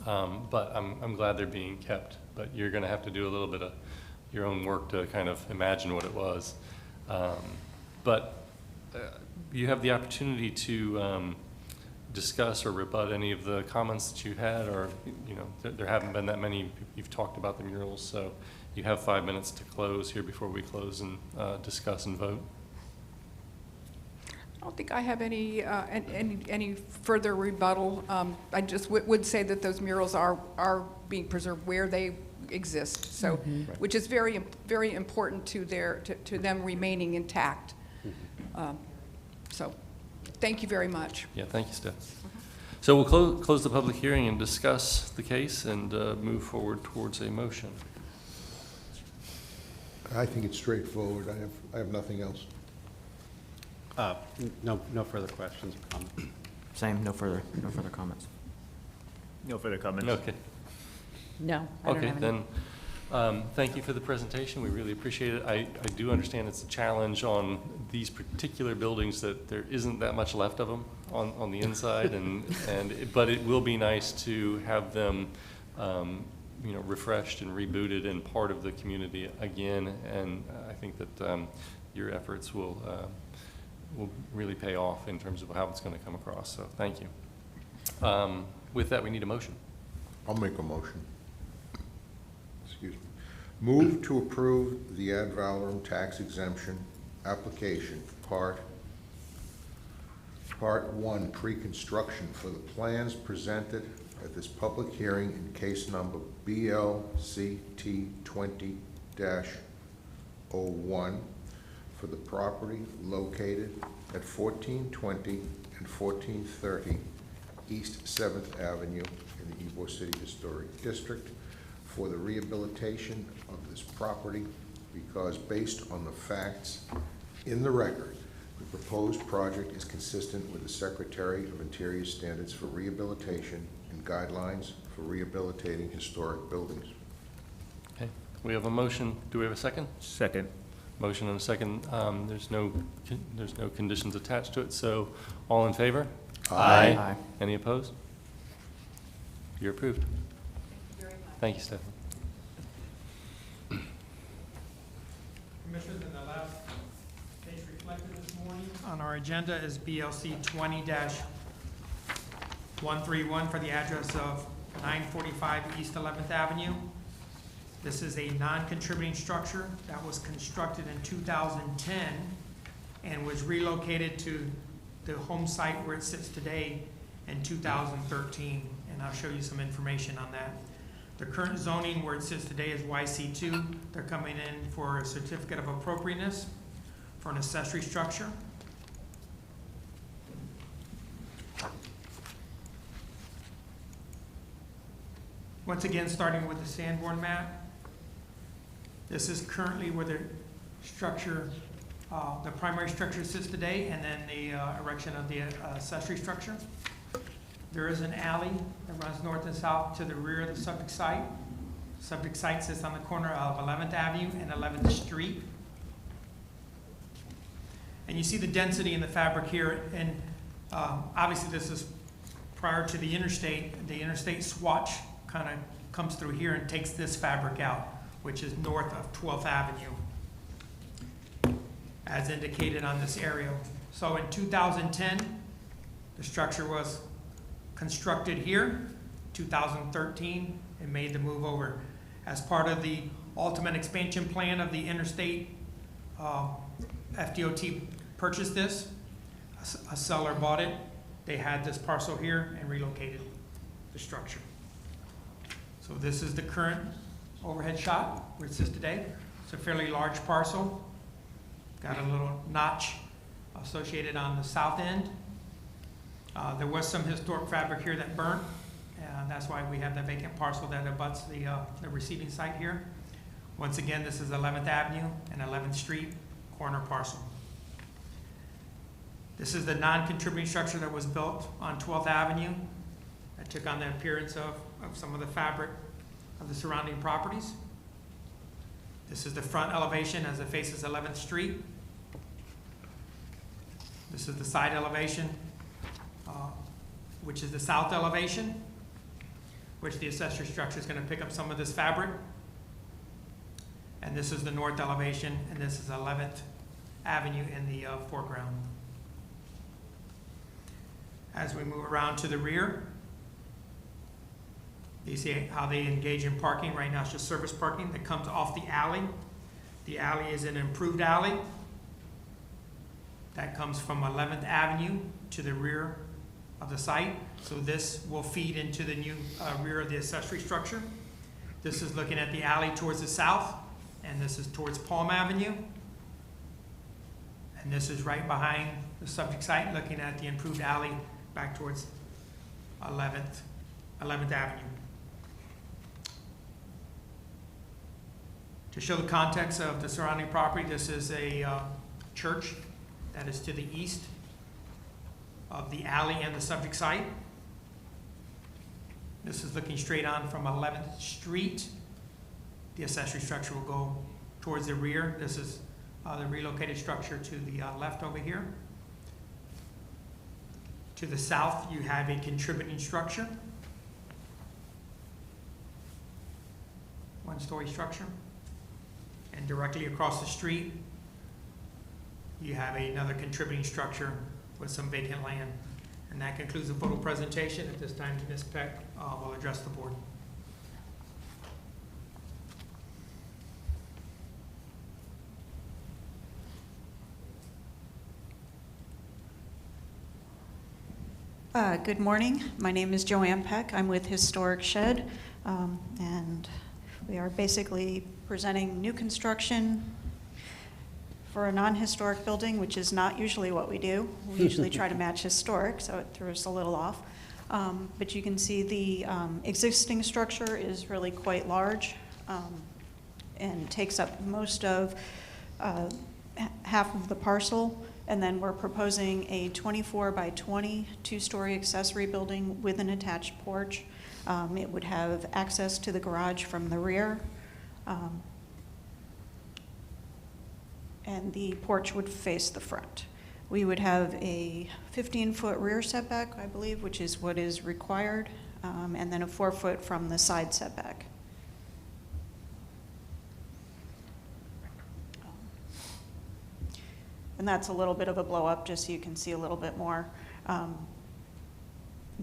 But I'm glad they're being kept, but you're gonna have to do a little bit of your own work to kind of imagine what it was. But you have the opportunity to discuss or rebut any of the comments that you had, or, you know, there haven't been that many. You've talked about the murals, so you have 5 minutes to close here before we close and discuss and vote. I don't think I have any further rebuttal. I just would say that those murals are being preserved where they exist, so, which is very, very important to them remaining intact. So, thank you very much. Yeah, thank you, Steph. So we'll close the public hearing and discuss the case and move forward towards a motion. I think it's straightforward. I have nothing else. No further questions or comments. Same, no further comments. No further comments? Okay. No, I don't Okay, have any. then, thank you for the presentation. We really appreciate it. I do understand it's a challenge on these particular buildings that there isn't that much left of them on the inside, but it will be nice to have them, you know, refreshed and rebooted and part of the community again. And I think that your efforts will really pay off in terms of how it's going to come across. So thank you. With that, we need a motion. I'll make a motion. Excuse me. Move to approve the ad valorem tax exemption application, Part 1, pre-construction for the plans presented at this public hearing in case number BLCT 20-01 for the property located at 1420 and 1430 East 7th Avenue in the Ybor City Historic District for the rehabilitation of this property because based on the facts in the record, the proposed project is consistent with the Secretary of Interior standards for rehabilitation and guidelines for rehabilitating historic buildings. Okay, we have a motion. Do we have a second? Second. Motion and a second. There's no conditions attached to it, so all in favor? Aye. Aye. Any opposed? You're approved. Thank you, Stephanie. Commissioners, in the last case reflected this morning on our agenda is BLC 20-131 for the address of 945 East 11th Avenue. This is a non-contributing structure that was constructed in 2010 and was relocated to the home site where it sits today in 2013, and I'll show you some information on that. The current zoning where it sits today is YC2. They're coming in for a certificate of appropriateness for an accessory structure. Once again, starting with the Sanborn map, this is currently where the structure, the primary structure sits today, and then the erection of the accessory structure. There is an alley that runs north and south to the rear of the subject site. Subject site sits on the corner of 11th Avenue and 11th Street. And you see the density in the fabric here, and obviously this is prior to the interstate. The interstate swatch kind of comes through here and takes this fabric out, which is north of 12th Avenue, as indicated on this aerial. So in 2010, the structure was constructed here. 2013, it made the move over. As part of the ultimate expansion plan of the interstate, FDOT purchased this. A seller bought it. They had this parcel here and relocated the structure. So this is the current overhead shot where it sits today. It's a fairly large parcel. Got a little notch associated on the south end. There was some historic fabric here that burnt, and that's why we have that vacant parcel that abuts the receiving site here. Once again, this is 11th Avenue and 11th Street corner parcel. This is the non-contributing structure that was built on 12th Avenue that took on the appearance of some of the fabric of the surrounding properties. This is the front elevation as it faces 11th Street. This is the side elevation, which is the south elevation, which the accessory structure is going to pick up some of this fabric. And this is the north elevation, and this is 11th Avenue in the foreground. As we move around to the rear, you see how they engage in parking. Right now it's just surface parking that comes off the alley. The alley is an improved alley that comes from 11th Avenue to the rear of the site. So this will feed into the new rear of the accessory structure. This is looking at the alley towards the south, and this is towards Palm Avenue. And this is right behind the subject site, looking at the improved alley back towards 11th Avenue. To show the context of the surrounding property, this is a church that is to the east of the alley and the subject site. This is looking straight on from 11th Street. The accessory structure will go towards the rear. This is the relocated structure to the left over here. To the south, you have a contributing structure, one-story structure. And directly across the street, you have another contributing structure with some vacant land. And that concludes the photo presentation. At this time, Ms. Peck will address the board. Good morning. My name is Joanne Peck. I'm with Historic Shed, and we are basically presenting new construction for a non-historic building, which is not usually what we do. We usually try to match historic, so it threw us a little off. But you can see the existing structure is really quite large and takes up most of half of the parcel. And then we're proposing a 24 by 20 two-story accessory building with an attached porch. It would have access to the garage from the rear. And the porch would face the front. We would have a 15-foot rear setback, I believe, which is what is required, and then a 4-foot from the side setback. And that's a little bit of a blow up, just so you can see a little bit more.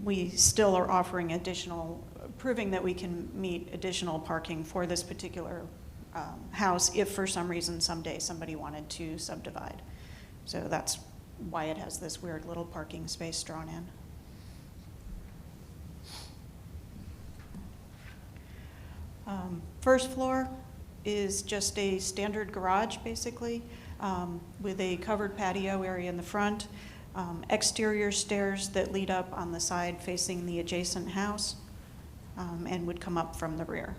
We still are offering additional, proving that we can meet additional parking for this particular house if for some reason someday somebody wanted to subdivide. So that's why it has this weird little parking space drawn in. First floor is just a standard garage, basically, with a covered patio area in the front, exterior stairs that lead up on the side facing the adjacent house, and would come up from the rear.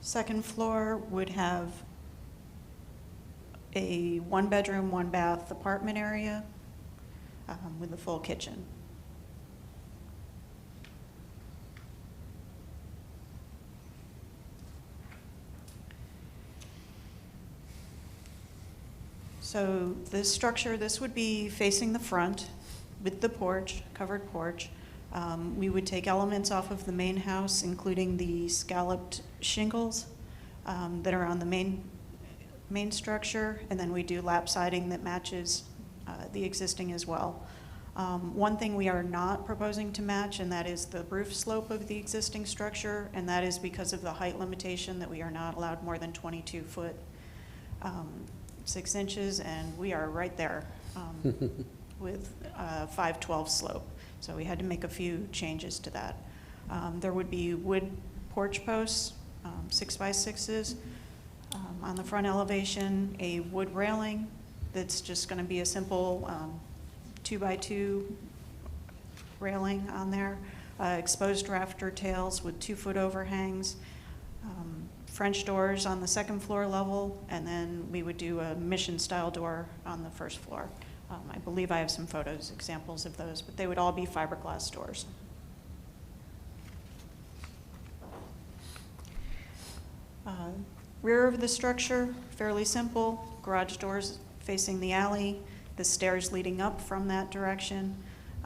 Second floor would have a 1-bedroom, 1-bath apartment area with a full kitchen. So this structure, this would be facing the front with the porch, covered porch. We would take elements off of the main house, including the scalloped shingles that are on the main structure, and then we do lap siding that matches the existing as well. One thing we are not proposing to match, and that is the roof slope of the existing structure, and that is because of the height limitation that we are not allowed more than 22 foot 6 inches, and we are right there with 512 slope. So we had to make a few changes to that. There would be wood porch posts, 6x6s. On the front elevation, a wood railing that's just going to be a simple 2x2 railing on there. Exposed rafter tails with 2-foot overhangs. French doors on the second floor level, and then we would do a mission-style door on the first floor. I believe I have some photos, examples of those, but they would all be fiberglass doors. Rear of the structure, fairly simple, garage doors facing the alley, the stairs leading up from that direction.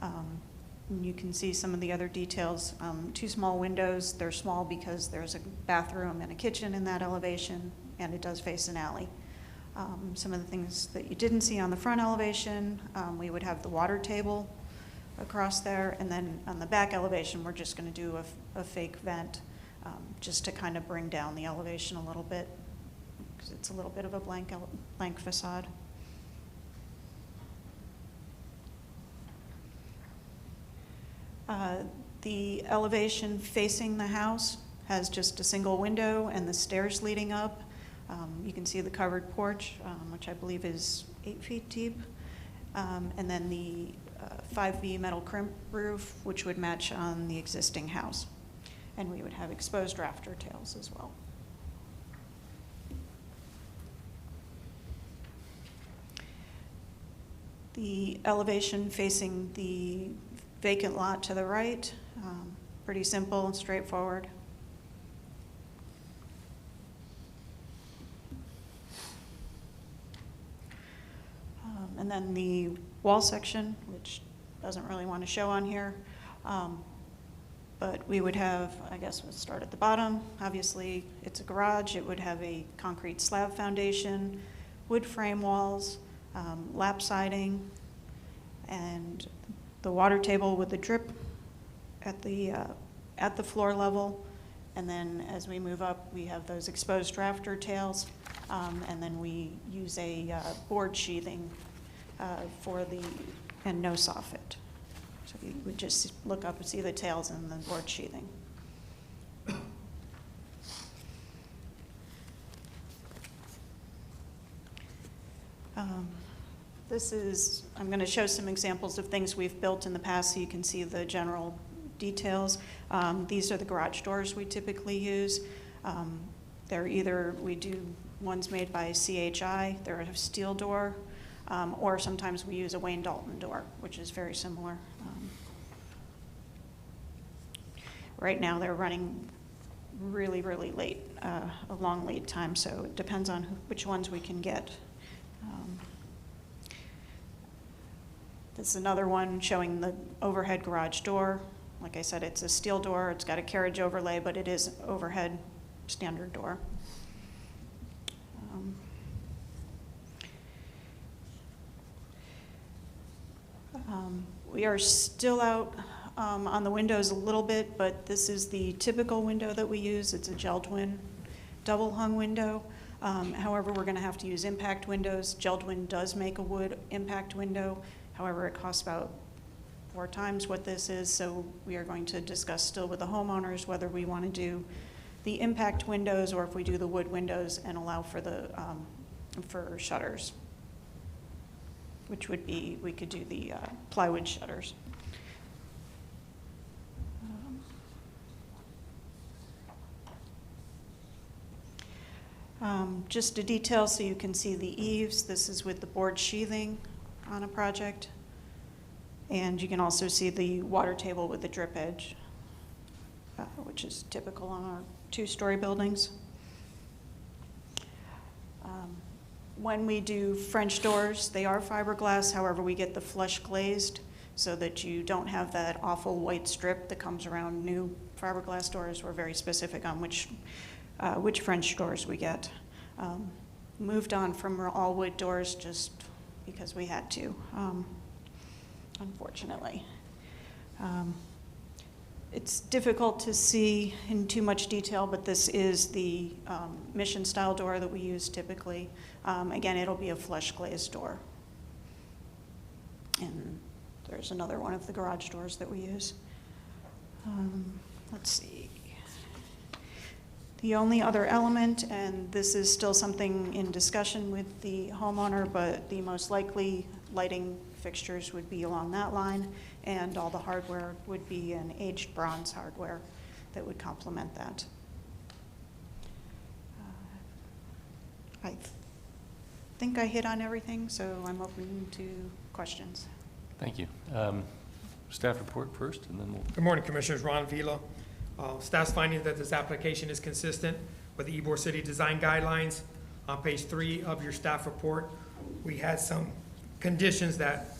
And you can see some of the other details. 2 small windows, they're small because there's a bathroom and a kitchen in that elevation, and it does face an alley. Some of the things that you didn't see on the front elevation, we would have the water table across there, and then on the back elevation, we're just going to do a fake vent just to kind of bring down the elevation a little bit, because it's a little bit of a blank facade. The elevation facing the house has just a single window and the stairs leading up. You can see the covered porch, which I believe is 8 feet deep. And then the 5V metal crimp roof, which would match on the existing house. And we would have exposed rafter tails as well. The elevation facing the vacant lot to the right, pretty simple and straightforward. And then the wall section, which doesn't really want to show on here, but we would have, I guess we'll start at the bottom. Obviously, it's a garage. It would have a concrete slab foundation, wood frame walls, lap siding, and the water table with the drip at the floor level. And then as we move up, we have those exposed rafter tails, and then we use a board sheathing and no soffit. So you would just look up and see the tails and the board sheathing. I'm going to show some examples of things we've built in the past so you can see the general details. These are the garage doors we typically use. We do ones made by CHI, they're a steel door, or sometimes we use a Wayne Dalton door, which is very similar. Right now they're running really, really late, a long lead time, so it depends on which ones we can get. This is another one showing the overhead garage door. Like I said, it's a steel door. It's got a carriage overlay, but it is overhead standard door. We are still out on the windows a little bit, but this is the typical window that we use. It's a Geldwin double hung window. However, we're going to have to use impact windows. Geldwin does make a wood impact window. However, it costs about 4 times what this is, so we are going to discuss still with the homeowners whether we want to do the impact windows or if we do the wood windows and allow for the for shutters, which would be, we could do the plywood shutters. Just a detail so you can see the eaves. This is with the board sheathing on a project. And you can also see the water table with the drip edge, which is typical on our 2-story buildings. When we do French doors, they are fiberglass. However, we get the flush glazed so that you don't have that awful white strip that comes around new fiberglass doors. We're very specific on which French doors we get. Moved on from all wood doors just because we had to, unfortunately. It's difficult to see in too much detail, but this is the mission style door that we use typically. Again, it'll be a flush glazed door. And there's another one of the garage doors that we use. Let's see. The only other element, and this is still something in discussion with the homeowner, but the most likely lighting fixtures would be along that line, and all the hardware would be an aged bronze hardware that would complement that. think I hit on everything, so I'm open to questions. Thank you. Staff report first, and then we'll. Good morning, Commissioners. Ron Vila. Staff's finding that this application is consistent with the Ybor City Design Guidelines. On page 3 of your staff report, we had some conditions that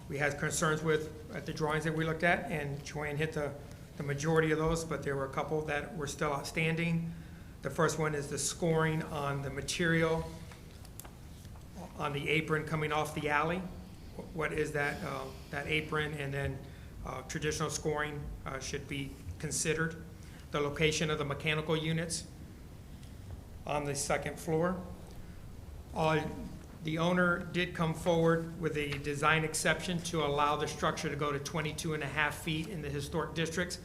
we had concerns with at the drawings that we looked at, and Joanne hit the majority of those, but there were a couple that were still outstanding. The first one is the scoring on the material on the apron coming off the alley. What is that, that apron, and then traditional scoring should be considered. The location of the mechanical units on the second floor. The owner did come forward with a design exception to allow the structure to go to 22.5 feet in the historic districts.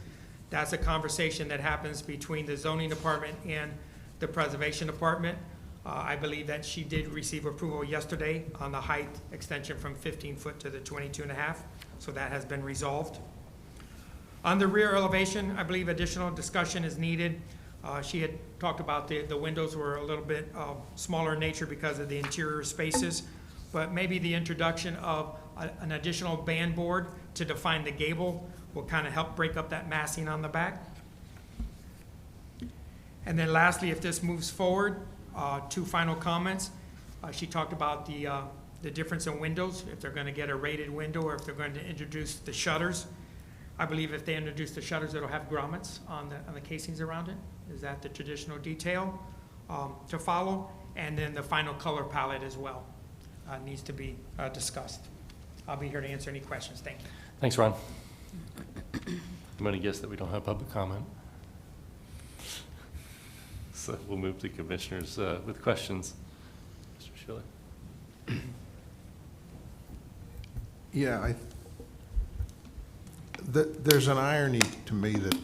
That's a conversation that happens between the zoning department and the preservation department. I believe that she did receive approval yesterday on the height extension from 15 foot to the 22.5, so that has been resolved. On the rear elevation, I believe additional discussion is needed. She had talked about the windows were a little bit smaller in nature because of the interior spaces, but maybe the introduction of an additional band board to define the gable will kind of help break up that massing on the back. And then lastly, if this moves forward, 2 final comments. She talked about the difference in windows, if they're going to get a rated window or if they're going to introduce the shutters. I believe if they introduce the shutters, it'll have grommets on the casings around it. Is that the traditional detail to follow? And then the final color palette as well needs to be discussed. I'll be here to answer any questions. Thank you. Thanks, Ron. I'm going to guess that we don't have public comment. So we'll move to commissioners with questions. Mr. Schiller. Yeah, there's an irony to me that,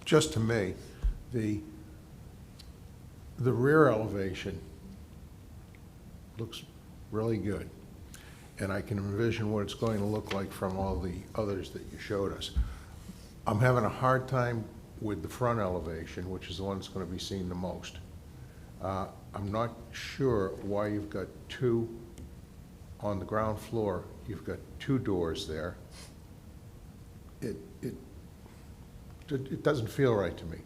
just to me, the rear elevation looks really good. And I can envision what it's going to look like from all the others that you showed us. I'm having a hard time with the front elevation, which is the one that's going to be seen the most. I'm not sure why you've got 2 on the ground floor. You've got 2 doors there. It doesn't feel right to me.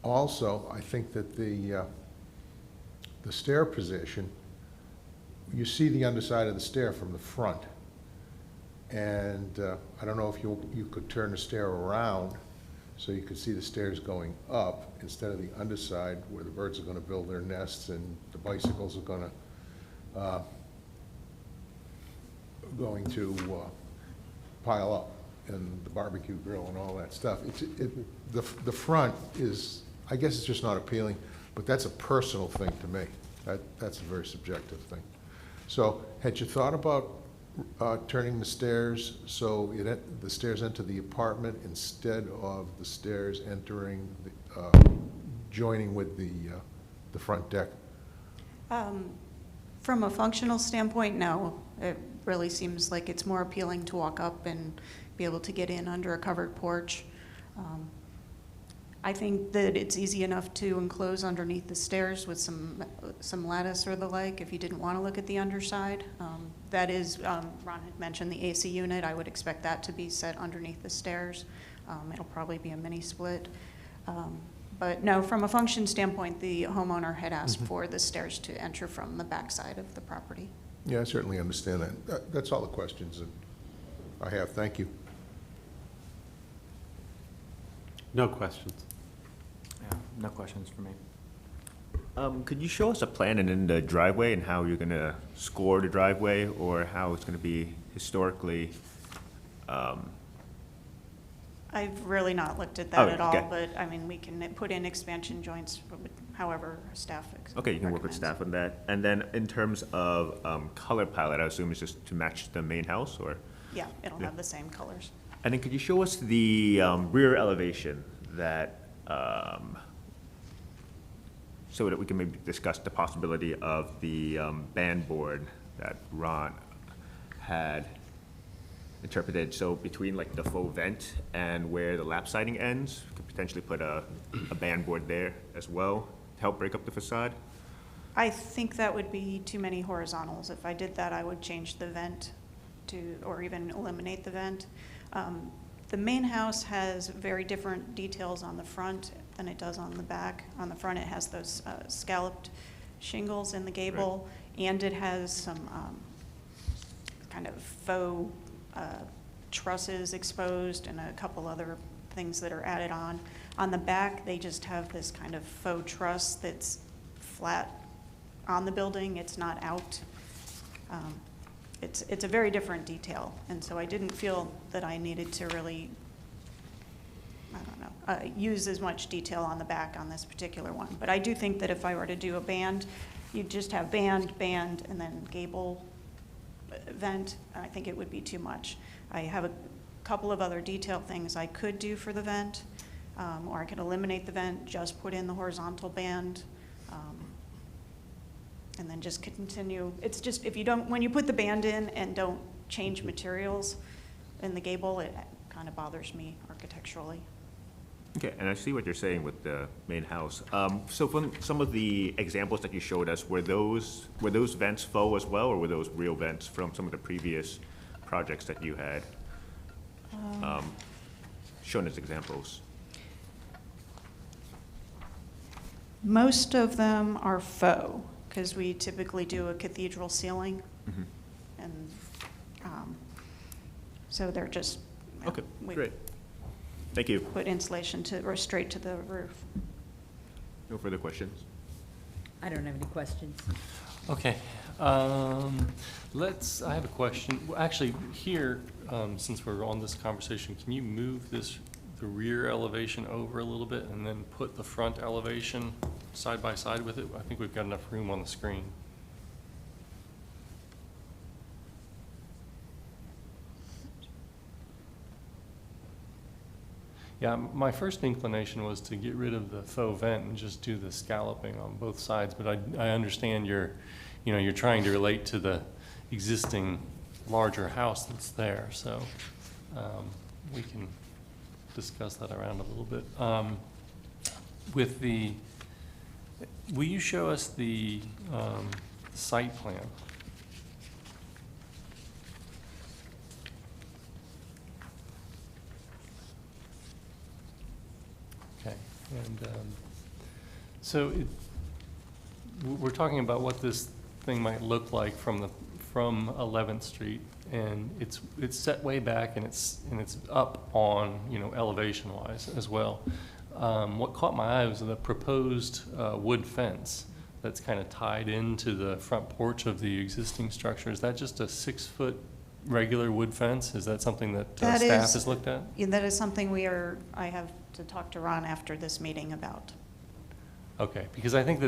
Also, I think that the stair position, you see the underside of the stair from the front. And I don't know if you could turn the stair around so you could see the stairs going up instead of the underside where the birds are going to build their nests and the bicycles are going to pile up, and the barbecue grill and all that stuff. The front is, I guess it's just not appealing, but that's a personal thing to me. That's a very subjective thing. So had you thought about turning the stairs so the stairs enter the apartment instead of the stairs entering, joining with the front deck? From a functional standpoint, no. It really seems like it's more appealing to walk up and be able to get in under a covered porch. I think that it's easy enough to enclose underneath the stairs with some lattice or the like if you didn't want to look at the underside. That is, Ron had mentioned the AC unit. I would expect that to be set underneath the stairs. It'll probably be a mini split. But no, from a function standpoint, the homeowner had asked for the stairs to enter from the backside of the property. Yeah, I certainly understand that. That's all the questions that I have. Thank you. No questions. Yeah, no questions for me. Could you show us a plan and then the driveway and how you're gonna score the driveway, or how it's gonna be historically? I've really not looked at that at all, okay. but I mean, we can put in expansion joints, however staff Okay, you can work with recommends. staff on that. And then in terms of color palette, I assume it's just to match the main house, or? Yeah, it'll Yeah. have the same colors. And then could you show us the rear elevation that, so that we can maybe discuss the possibility of the band board that Ron had interpreted? So between like the faux vent and where the lap siding ends, we could potentially put a band board there as well to help break up the facade. I think that would be too many horizontals. If I did that, I would change the vent to, or even eliminate the vent. The main house has very different details on the front than it does on the back. On the front, it has those scalloped shingles in the gable, and it has some kind of faux trusses exposed and a couple other things that are added on. On the back, they just have this kind of faux truss that's flat on the building. It's not out. It's a very different detail, and so I didn't feel that I needed to really, I don't know, use as much detail on the back on this particular one. But I do think that if I were to do a band, you'd just have band, and then gable vent. I think it would be too much. I have a couple of other detail things I could do for the vent, or I could eliminate the vent, just put in the horizontal band, and then just continue. It's just, if you don't, when you put the band in and don't change materials in the gable, it kind of bothers me architecturally. Okay, and I see what you're saying with the main house. So from some of the examples that you showed us, were those vents faux as well, or were those real vents from some of the previous projects that you had shown as examples? Most of them are faux, because we typically do a cathedral ceiling. Mm-hmm. And so they're just, Okay, we great. Thank you. put insulation or straight to the roof. No further questions? I don't have any questions. Okay, I have a question. Well, actually, here, since we're on this conversation, can you move the rear elevation over a little bit and then put the front elevation side by side with it? I think we've got enough room on the screen. Yeah, my first inclination was to get rid of the faux vent and just do the scalloping on both sides, but I understand you're trying to relate to the existing larger house that's there, so we can discuss that around a little bit. Will you show us the site plan? Okay, and so we're talking about what this thing might look like from 11th Street, and it's set way back, and it's up on, elevation wise as well. What caught my eye was the proposed wood fence that's kind of tied into the front porch of the existing structure. Is that just a 6-foot regular wood fence? Is that something that staff has looked at? Yeah, that is something I have to talk to Ron after this meeting about. Okay, because I think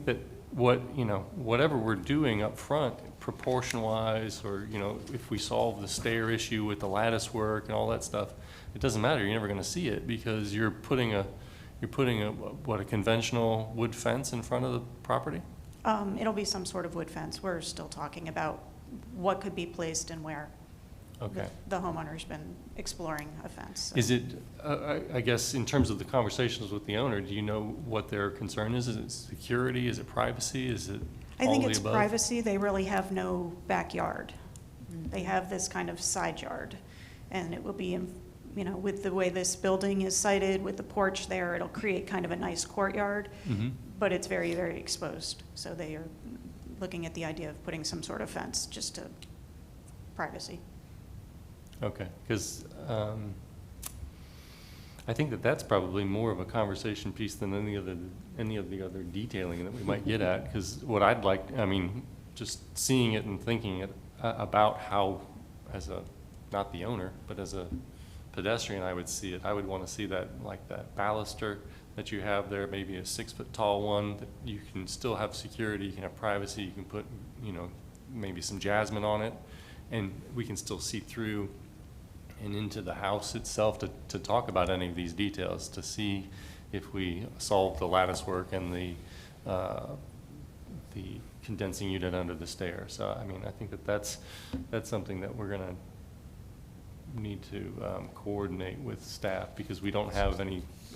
that whatever we're doing up front, proportion-wise, or, if we solve the stair issue with the lattice work and all that stuff, it doesn't matter. You're never going to see it because you're putting a conventional wood fence in front of the property? It'll be some sort of wood fence. We're still talking about what could be placed and where. Okay. The homeowner's been exploring a fence. So. Is it, I guess, in terms of the conversations with the owner, do you know what their concern is? Is it security? Is it privacy? Is it all of the above? I think it's privacy. They really have no backyard. They have this kind of side yard. And it will be, with the way this building is sited, with the porch there, it'll create kind of a nice courtyard. Mm-hmm. But it's very, very exposed. So they are looking at the idea of putting some sort of fence just to privacy. Okay, because I think that's probably more of a conversation piece than any of the other detailing that we might get at. Because what I'd like, just seeing it and thinking it about how, not the owner, but as a pedestrian, I would see it. I would want to see that, like that baluster that you have there, maybe a 6-foot tall one that you can still have security, you can have privacy, you can put, maybe some jasmine on it, and we can still see through and into the house itself to talk about any of these details, to see if we solve the lattice work and the condensing unit under the stair. So, I think that's something that we're gonna need to coordinate with staff, because we don't have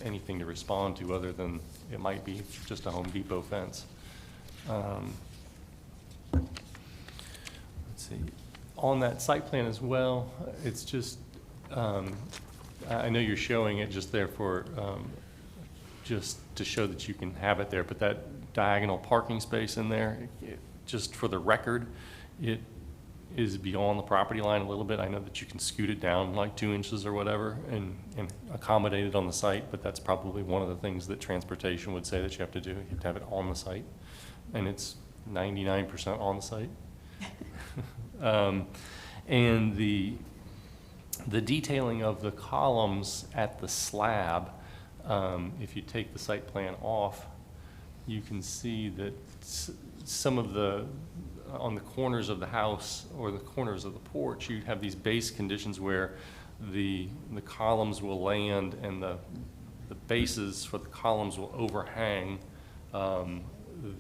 anything to respond to other than it might be just a Home Depot fence. Let's see, on that site plan as well, it's just, I know you're showing it just there for, just to show that you can have it there, but that diagonal parking space in there, just for the record, it is beyond the property line a little bit. I know that you can scoot it down like 2 inches or whatever and accommodate it on the site, but that's probably one of the things that transportation would say that you have to do. You have to have it on the site, and it's 99% on the site. And the detailing of the columns at the slab, if you take the site plan off, you can see that some of the, on the corners of the house or the corners of the porch, you have these base conditions where the columns will land and the bases for the columns will overhang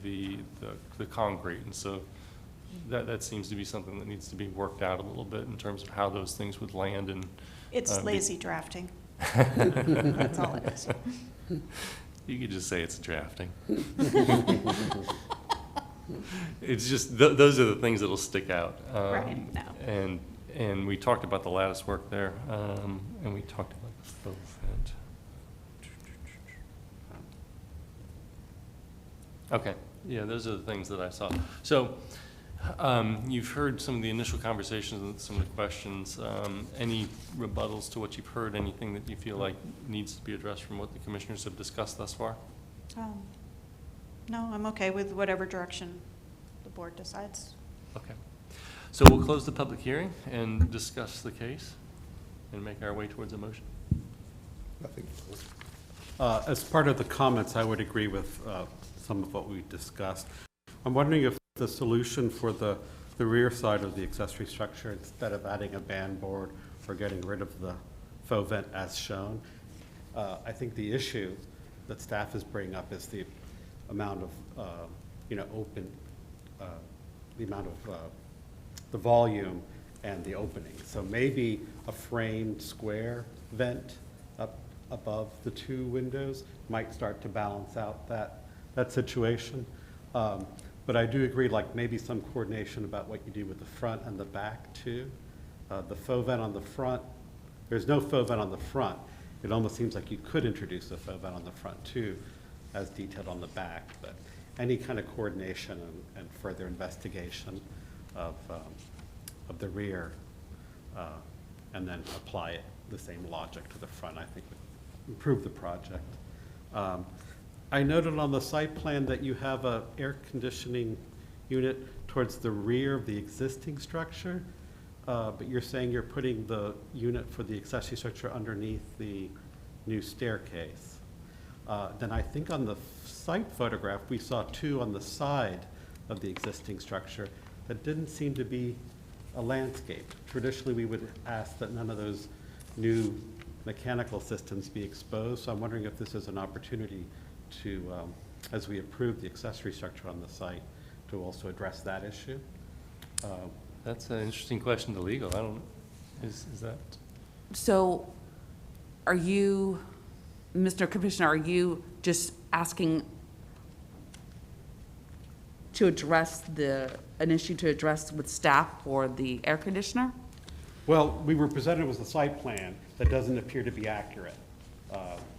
the concrete. And so that seems to be something that needs to be worked out a little bit in terms of how those things would land. And It's lazy drafting. That's all it is. You could just say it's drafting. It's just, those are the things that'll stick out. Right, no. And we talked about the lattice work there, and we talked about the faux vent. Okay, yeah, those are the things that I saw. So, you've heard some of the initial conversations and some of the questions. Any rebuttals to what you've heard? Anything that you feel like needs to be addressed from what the commissioners have discussed thus far? No, I'm okay with whatever direction the board decides. Okay. So we'll close the public hearing and discuss the case and make our way towards a motion. Nothing. As part of the comments, I would agree with some of what we discussed. I'm wondering if the solution for the rear side of the accessory structure, instead of adding a band board or getting rid of the faux vent as shown, I think the issue that staff is bringing up is the amount of, open, the amount of the volume and the opening. So maybe a framed square vent up above the 2 windows might start to balance out that situation. But I do agree, like maybe some coordination about what you do with the front and the back too. The faux vent on the front, there's no faux vent on the front. It almost seems like you could introduce a faux vent on the front too, as detailed on the back. But any kind of coordination and further investigation of the rear, and then apply it the same logic to the front, I think would improve the project. I noted on the site plan that you have a air conditioning unit towards the rear of the existing structure, but you're saying you're putting the unit for the accessory structure underneath the new staircase. Then I think on the site photograph, we saw 2 on the side of the existing structure that didn't seem to be a landscape. Traditionally, we would ask that none of those new mechanical systems be exposed. So I'm wondering if this is an opportunity to, as we approve the accessory structure on the site, to also address that issue. That's an interesting question to legal. I don't, is that? So are you, Mr. Commissioner, are you just asking to address an issue to address with staff for the air conditioner? Well, we were presented with a site plan that doesn't appear to be accurate.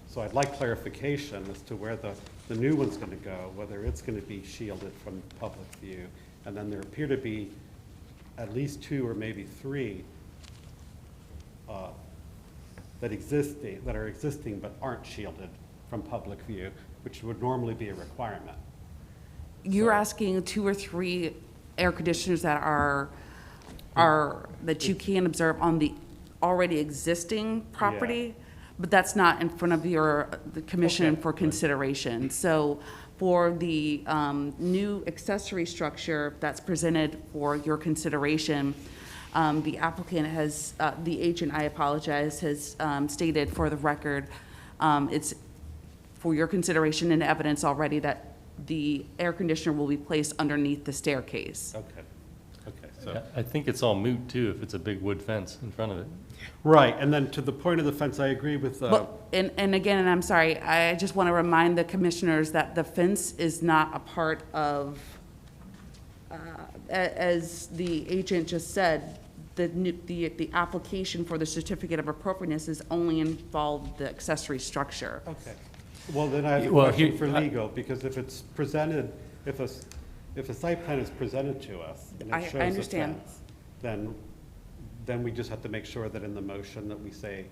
So I'd like clarification as to where the new one's going to go, whether it's going to be shielded from public view. And then there appear to be at least 2 or maybe 3 that are existing but aren't shielded from public view, which would normally be a requirement. You're asking 2 or 3 air conditioners that are that you can observe on the already existing property, but that's not in front of the commission for consideration. So for the new accessory structure that's presented for your consideration, the applicant has, the agent, I apologize, has stated for the record, it's for your consideration and evidence already that the air conditioner will be placed underneath the staircase. Okay. So I think it's all moot too if it's a big wood fence in front of it. right, and then to the point of the fence, I agree with. And again, and I'm sorry, I just want to remind the commissioners that the fence is not a part of as the agent just said, the application for the certificate of appropriateness is only involved the accessory structure. Okay. Well, then I have a Well, question here- for legal, because if it's presented, if a site plan is presented to us and I it shows a understand. fence, then we just have to make sure that in the motion that we say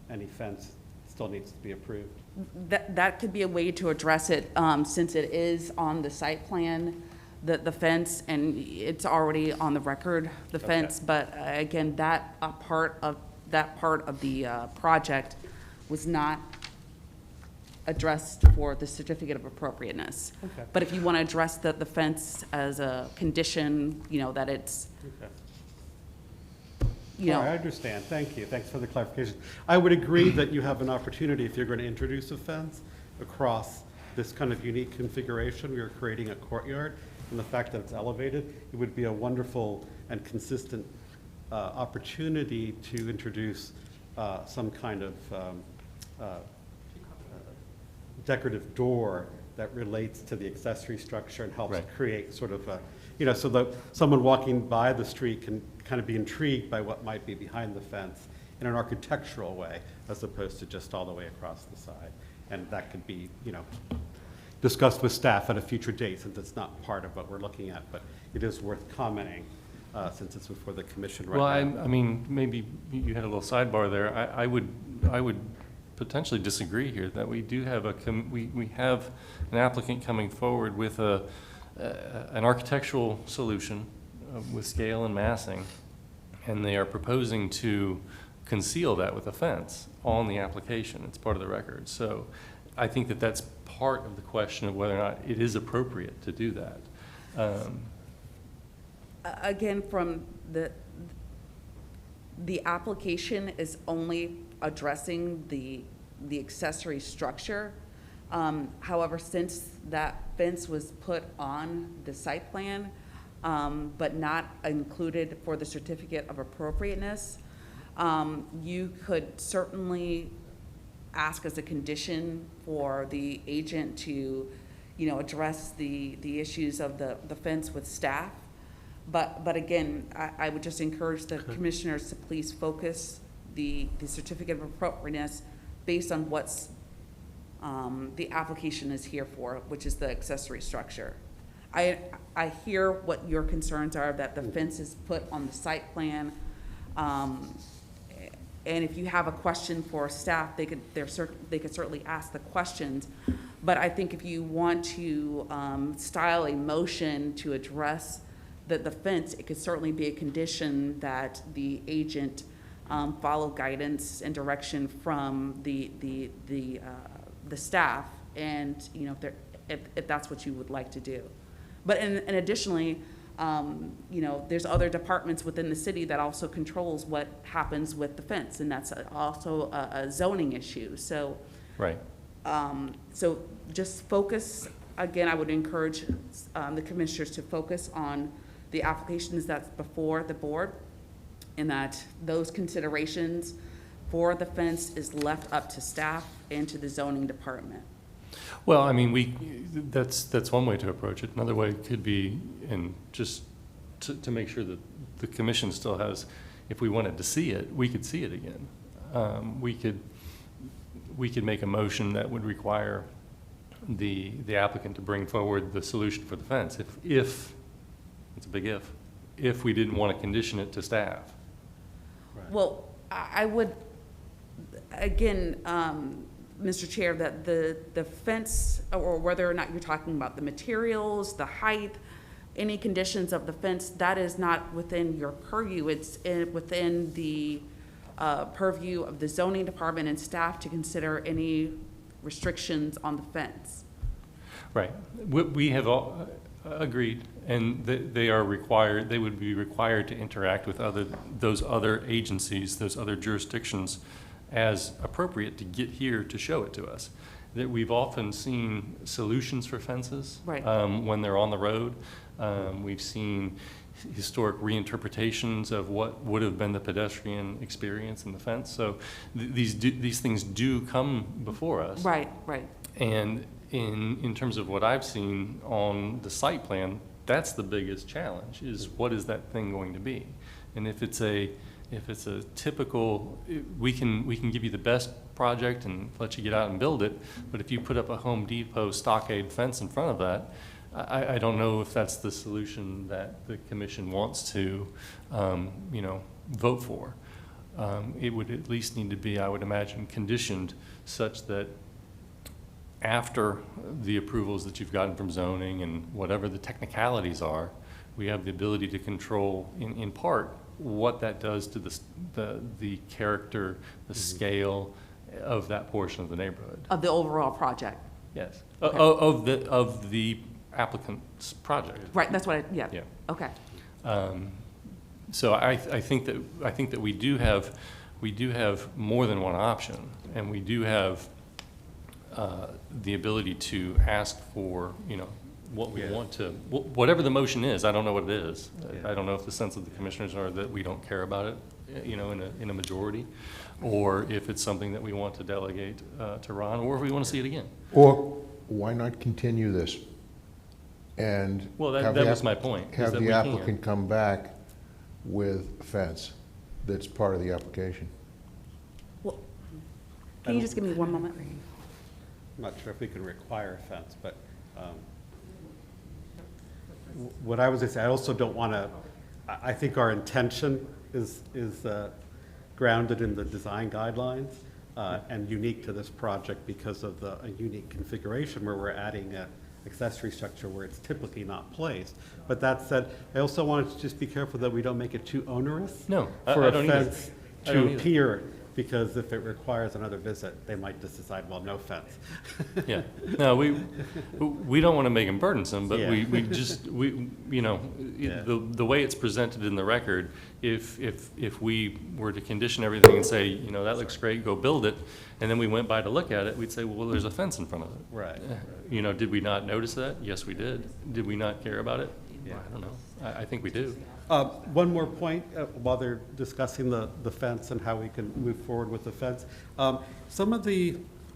any fence still needs to be approved. That could be a way to address it, since it is on the site plan, the fence, and it's already on the record, the Okay. fence. But again, that part of the project was not addressed for the certificate of appropriateness. Okay. But if you want to address the fence as a condition, that it's, Okay. you know. All right, I understand. Thank you. Thanks for the clarification. I would agree that you have an opportunity, if you're going to introduce a fence across this kind of unique configuration, we are creating a courtyard, and the fact that it's elevated, it would be a wonderful and consistent opportunity to introduce some kind of decorative door that relates to the accessory structure and helps Right. create sort of a, so that someone walking by the street can kind of be intrigued by what might be behind the fence in an architectural way, as opposed to just all the way across the side. And that could be, discussed with staff at a future date, since it's not part of what we're looking at, but it is worth commenting, since it's before the commission right now. Well, I mean, maybe you had a little sidebar there. I would potentially disagree here, that we do have we have an applicant coming forward with an architectural solution with scale and massing, and they are proposing to conceal that with a fence on the application. It's part of the record. So I think that that's part of the question of whether or not it is appropriate to do that. Again, from the application is only addressing the accessory structure. However, since that fence was put on the site plan, but not included for the certificate of appropriateness, you could certainly ask as a condition for the agent to, address the issues of the fence with staff. But again, I would just encourage the commissioners to please focus the certificate of appropriateness based on what's the application is here for, which is the accessory structure. I hear what your concerns are, that the fence is put on the site plan. And if you have a question for staff, they could certainly ask the questions. But I think if you want to style a motion to address the fence, it could certainly be a condition that the agent follow guidance and direction from the staff, and if that's what you would like to do. But and additionally, there's other departments within the city that also controls what happens with the fence, and that's also a zoning issue. So, Right. So just focus, again, I would encourage the commissioners to focus on the applications that's before the board, and that those considerations for the fence is left up to staff and to the zoning department. Well, I mean, that's one way to approach it. Another way could be, and just to make sure that the commission still has, if we wanted to see it, we could see it again. We could make a motion that would require the applicant to bring forward the solution for the fence, if it's a big if we didn't want to condition it to staff. Right. Well, I would, again, Mr. Chair, that the fence, or whether or not you're talking about the materials, the height, any conditions of the fence, that is not within your purview. It's within the purview of the zoning department and staff to consider any restrictions on the fence. Right. We have all agreed, and they are required, they would be required to interact with those other agencies, those other jurisdictions as appropriate to get here to show it to us. That we've often seen solutions for fences. Right. When they're on the road. We've seen historic reinterpretations of what would have been the pedestrian experience in the fence. So these things do come before us. Right, right. And in terms of what I've seen on the site plan, that's the biggest challenge, is what is that thing going to be? And if it's a typical, we can give you the best project and let you get out and build it, but if you put up a Home Depot stockade fence in front of that, I don't know if that's the solution that the commission wants to, vote for. It would at least need to be, I would imagine, conditioned such that after the approvals that you've gotten from zoning and whatever the technicalities are, we have the ability to control, in part, what that does to the character, the scale of that portion of the neighborhood. Of the overall project? Yes, Okay. of the applicant's project. Right, that's what Yeah. Okay. So I think that we do have more than one option, and we do have the ability to ask for, what we want to, whatever the motion is. I don't know what it is. I don't know if the sense of the commissioners are that we don't care about it, in a majority, or if it's something that we want to delegate to Ron, or if we want to see it again. Or why not continue this? And Well, have that the was app- my point, is Have that the we can. applicant come back with a fence that's part of the application. Well, can you just give me one moment? I'm not sure if we can require a fence, but what I was going to say, I also don't want to, I think our intention is grounded in the design guidelines and unique to this project because of a unique configuration where we're adding an accessory structure where it's typically not placed. But that said, I also wanted to just be careful that we don't make it too onerous. No, For I a don't either. fence I don't to either. appear, because if it requires another visit, they might just decide, well, no fence. Yeah, no, we don't want to make them burdensome, but Yeah. Yeah. the way it's presented in the record, if we were to condition everything and say, that looks great, go build it, and then we went by to look at it, we'd say, well, there's a fence in front of it. Right. Did we not notice that? Yes, we did. Did we not care about it? Yeah. I don't know. I think we do. One more point, while they're discussing the fence and how we can move forward with the fence. Some of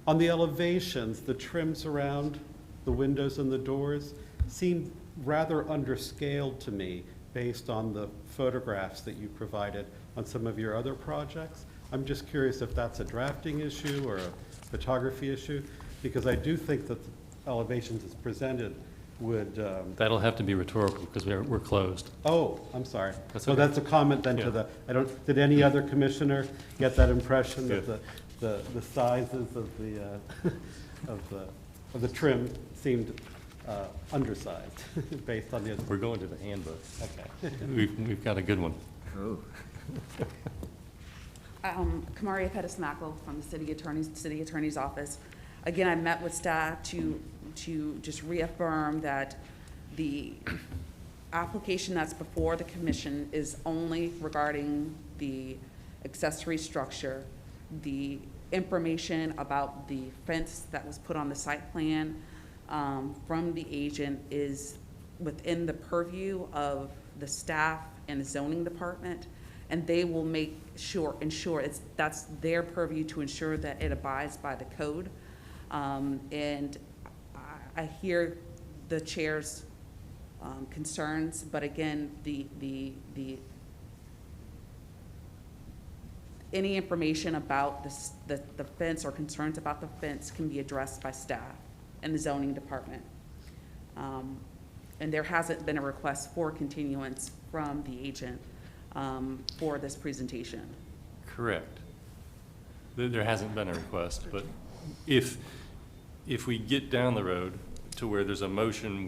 on the elevations, the trims around the windows and the doors seem rather underscaled to me based on the photographs that you provided on some of your other projects. I'm just curious if that's a drafting issue or a photography issue, because I do think that the elevations as presented would, That'll have to be rhetorical because we're closed. oh, I'm sorry. That's So okay. that's a comment then Yeah. did any other commissioner get that impression that Good. the sizes of the trim seemed undersized based on the other? We're going to the handbook. Okay. We've got a good one. Kamaria Pettis-Mackel from the city attorney's office. Again, I met with staff to just reaffirm that the application that's before the commission is only regarding the accessory structure. The information about the fence that was put on the site plan from the agent is within the purview of the staff and the zoning department, and they will ensure that's their purview to ensure that it abides by the code. And I hear the chair's concerns, but again, any information about the fence or concerns about the fence can be addressed by staff and the zoning department. And there hasn't been a request for continuance from the agent for this presentation. Correct. There hasn't been a request, but if we get down the road to where there's a motion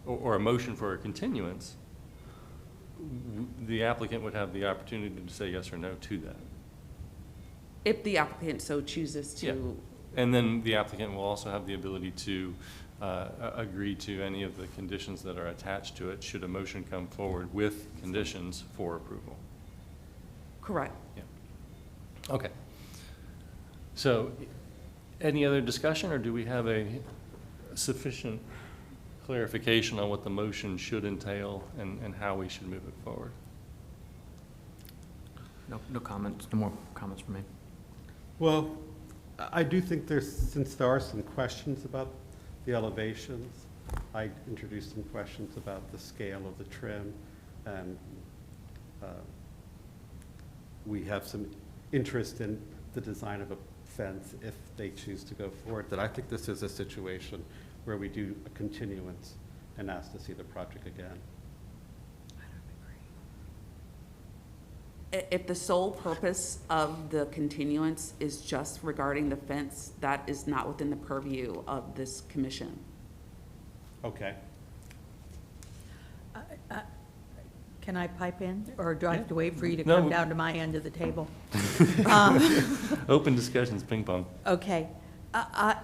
or a motion for a continuance, the applicant would have the opportunity to say yes or no to that. If the applicant so chooses to. Yeah. And then the applicant will also have the ability to agree to any of the conditions that are attached to it, should a motion come forward with conditions for approval. Correct. Yeah. Okay. So, any other discussion, or do we have a sufficient clarification on what the motion should entail and how we should move it forward? No comments, no more comments from me. Well, I do think since there are some questions about the elevations, I introduced some questions about the scale of the trim, and we have some interest in the design of a fence if they choose to go forward. That I think this is a situation where we do a continuance and ask to see the project again. If the sole purpose of the continuance is just regarding the fence, that is not within the purview of this commission. Okay. Can I pipe in, or do I have to wait for you to No. come down to my end of the table? Open discussions, ping pong. Okay. I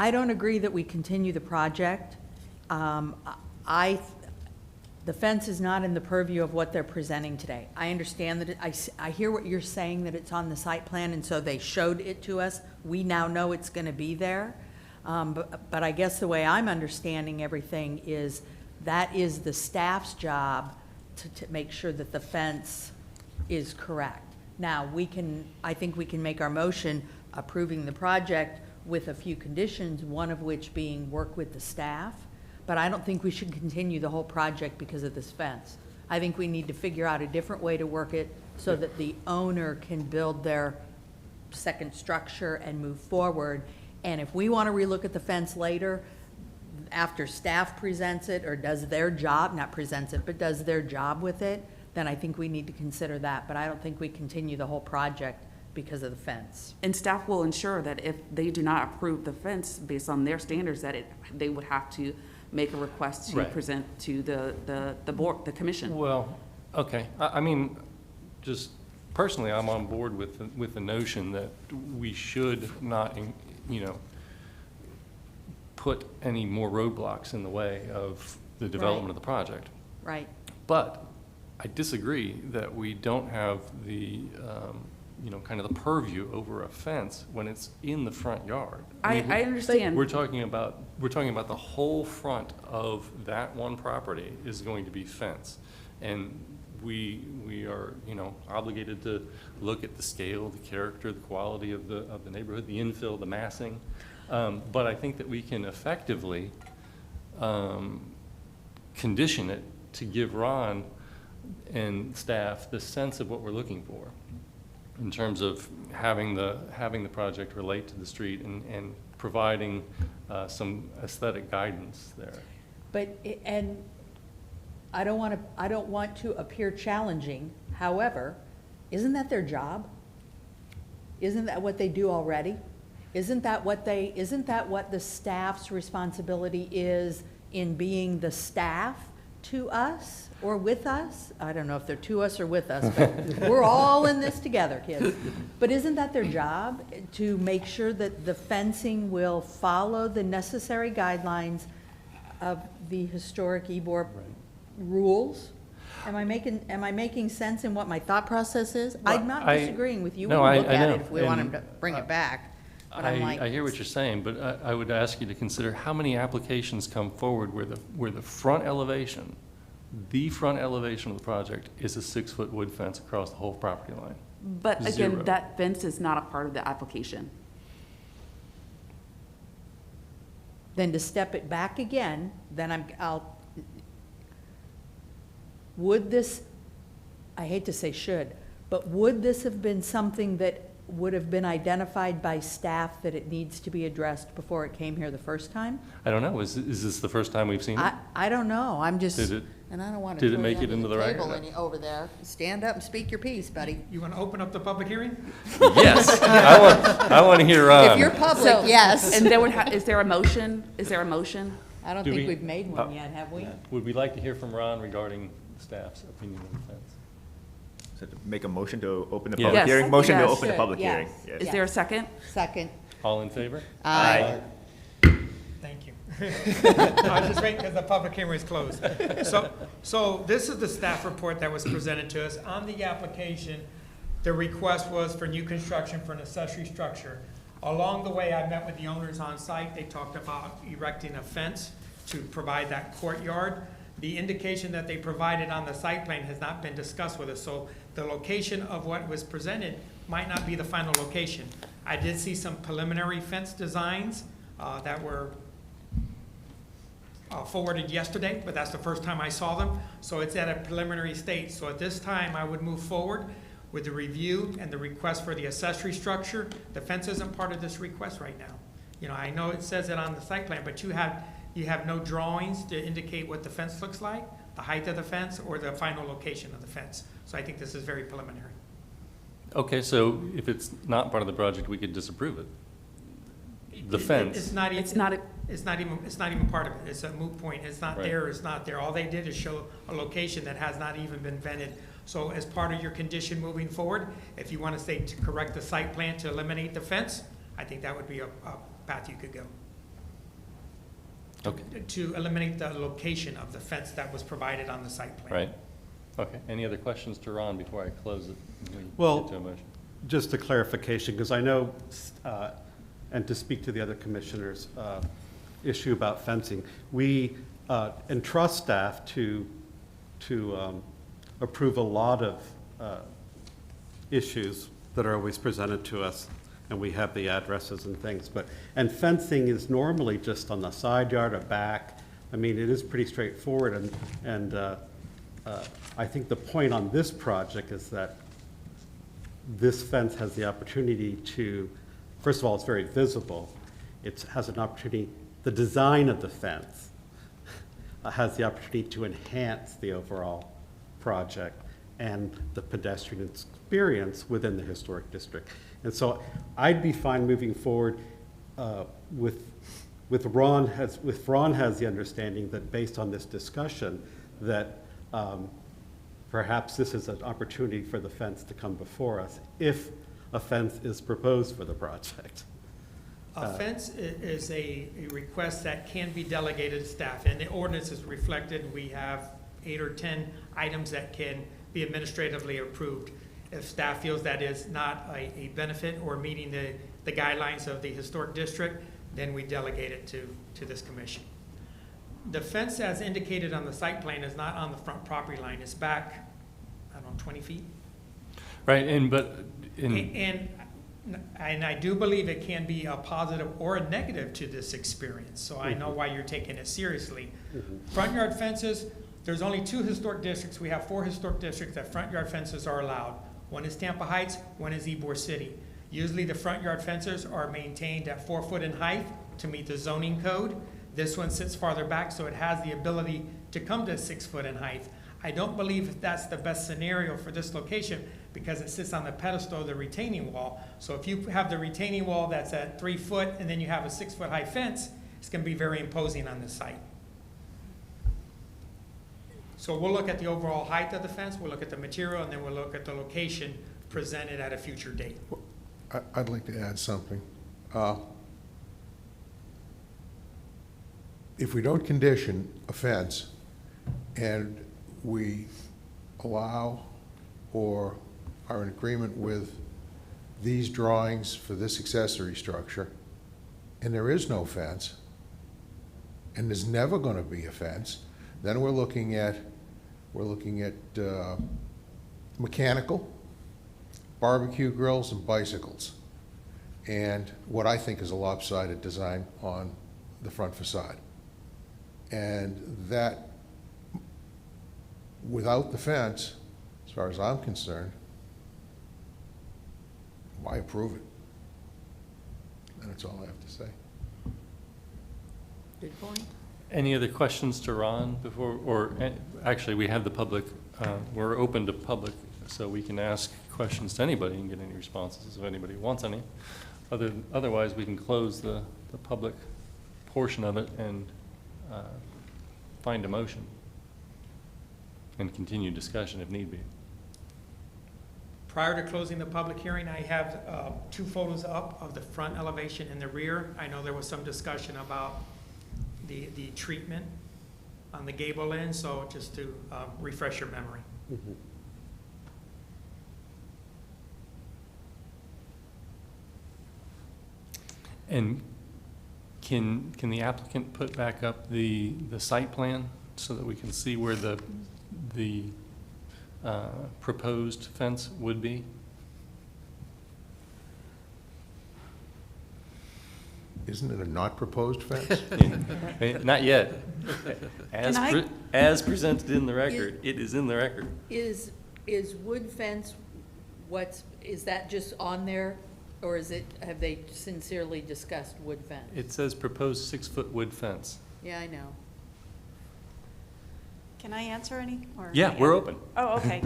don't agree that we continue the project. The fence is not in the purview of what they're presenting today. I understand that, I hear what you're saying, that it's on the site plan, and so they showed it to us. We now know it's gonna be there. But I guess the way I'm understanding everything is that is the staff's job to make sure that the fence is correct. Now, I think we can make our motion approving the project with a few conditions, one of which being work with the staff. But I don't think we should continue the whole project because of this fence. I think we need to figure out a different way to work it so that the owner can build their second structure and move forward. And if we want to relook at the fence later, after staff presents it or does their job, not presents it, but does their job with it, then I think we need to consider that. But I don't think we continue the whole project because of the fence. And staff will ensure that if they do not approve the fence based on their standards, that they would have to make a request to Right. present to the board, the commission. Well, okay. I mean, just personally, I'm on board with the notion that we should not, put any more roadblocks in the way of the development of the project. Right. But I disagree that we don't have the, kind of the purview over a fence when it's in the front yard. I understand. We're talking about the whole front of that one property is going to be fenced. And we are, obligated to look at the scale, the character, the quality of the neighborhood, the infill, the massing. But I think that we can effectively condition it to give Ron and staff the sense of what we're looking for in terms of having the project relate to the street and providing some aesthetic guidance there. But, and I don't want to appear challenging. However, isn't that their job? Isn't that what they do already? Isn't that what the staff's responsibility is in being the staff to us or with us? I don't know if they're to us or with us, but we're all in this together, kids. But isn't that their job, to make sure that the fencing will follow the necessary guidelines of the historic Ybor rules? Am I making sense in what my thought process is? Well, I'm not disagreeing with you. No, We'll look I at know. it if we want him And, to bring it back. But I'm like, I hear what you're saying, but I would ask you to consider how many applications come forward where the front elevation of the project is a 6-foot wood fence across the whole property line. But again, Zero. that fence is not a part of the application. then to step it back again, then would this, I hate to say should, but would this have been something that would have been identified by staff that it needs to be addressed before it came here the first time? I don't know, is this the first time we've seen it? I don't know, I'm just, Did it- and I don't want to did it throw make you it under into the the record? table any over there. Stand up and speak your piece, buddy. You want to open up the public hearing? Yes, I want to hear, If you're public, yes. And is there a motion? Is there a motion? I don't Do think we- we've made one yet, have we? would we like to hear from Ron regarding staff's opinion on the fence? So to make a motion to open the Yes. public Yes. hearing? Motion to Yes. open the public Yes. hearing. Yes. Is there a second? Second. All in favor? Aye. Thank you. I was just waiting because the public hearing is closed. So this is the staff report that was presented to us. On the application, the request was for new construction for an accessory structure. Along the way, I met with the owners on site. They talked about erecting a fence to provide that courtyard. The indication that they provided on the site plan has not been discussed with us, so the location of what was presented might not be the final location. I did see some preliminary fence designs that were forwarded yesterday, but that's the first time I saw them. So it's at a preliminary state. So at this time, I would move forward with the review and the request for the accessory structure. The fence isn't part of this request right now. You know, I know it says it on the site plan, but you have no drawings to indicate what the fence looks like, the height of the fence, or the final location of the fence. So I think this is very preliminary. Okay, so if it's not part of the project, we could disapprove it. The fence. It's not even. It's not a- It's not even part of it. It's a moot point. It's not Right. there, it's not there. All they did is show a location that has not even been vetted. So as part of your condition moving forward, if you want to say to correct the site plan to eliminate the fence, I think that would be a path you could go. Okay, To eliminate the location of the fence that was provided on the site plan. right. Okay, any other questions to Ron before I close it? and we Well, get to a motion? Just a clarification, because I know, and to speak to the other commissioners' issue about fencing, we entrust staff to approve a lot of issues that are always presented to us, and we have the addresses and things, and fencing is normally just on the side yard or back. I mean, it is pretty straightforward, and I think the point on this project is that this fence has the opportunity to, first of all, it's very visible. It has an opportunity, the design of the fence has the opportunity to enhance the overall project and the pedestrian experience within the historic district. And so I'd be fine moving forward with Ron has the understanding that based on this discussion that perhaps this is an opportunity for the fence to come before us if a fence is proposed for the project. A fence is a request that can be delegated to staff, and the ordinance is reflected. We have 8 or 10 items that can be administratively approved. If staff feels that is not a benefit or meeting the guidelines of the historic district, then we delegate it to this commission. The fence as indicated on the site plan is not on the front property line. It's back, I don't know, 20 feet? Right, and And I do believe it can be a positive or a negative to this experience, so I know why you're taking it seriously. Front yard fences, there's only 2 historic districts. We have 4 historic districts that front yard fences are allowed. One is Tampa Heights, one is Ybor City. Usually the front yard fences are maintained at 4 foot in height to meet the zoning code. This one sits farther back, so it has the ability to come to 6 foot in height. I don't believe that's the best scenario for this location because it sits on the pedestal of the retaining wall. So if you have the retaining wall that's at 3 foot and then you have a 6 foot high fence, it's going to be very imposing on this site. So we'll look at the overall height of the fence, we'll look at the material, and then we'll look at the location presented at a future date. I'd like to add something. If we don't condition a fence and we allow or are in agreement with these drawings for this accessory structure, and there is no fence, and there's never going to be a fence, then we're looking at mechanical, barbecue grills, and bicycles, and what I think is a lopsided design on the front facade. And that, without the fence, as far as I'm concerned, why approve it? And that's all I have to say. Good point. any other questions to Ron before, or actually, we have the public, we're open to public, so we can ask questions to anybody and get any responses if anybody wants any. Otherwise, we can close the public portion of it and find a motion and continue discussion if need be. Prior to closing the public hearing, I have 2 photos up of the front elevation and the rear. I know there was some discussion about the treatment on the gable end, so just to refresh your memory. Mm-hmm. And can the applicant put back up the site plan so that we can see where the proposed fence would be? Isn't it a not proposed fence? Not yet. As, Can I- as presented in the record, it is in the record. Is wood fence, is that just on there? Or have they sincerely discussed wood fence? It says proposed 6-foot wood fence. Yeah, I know. Can I answer any? Or Yeah, we're open. Oh, okay.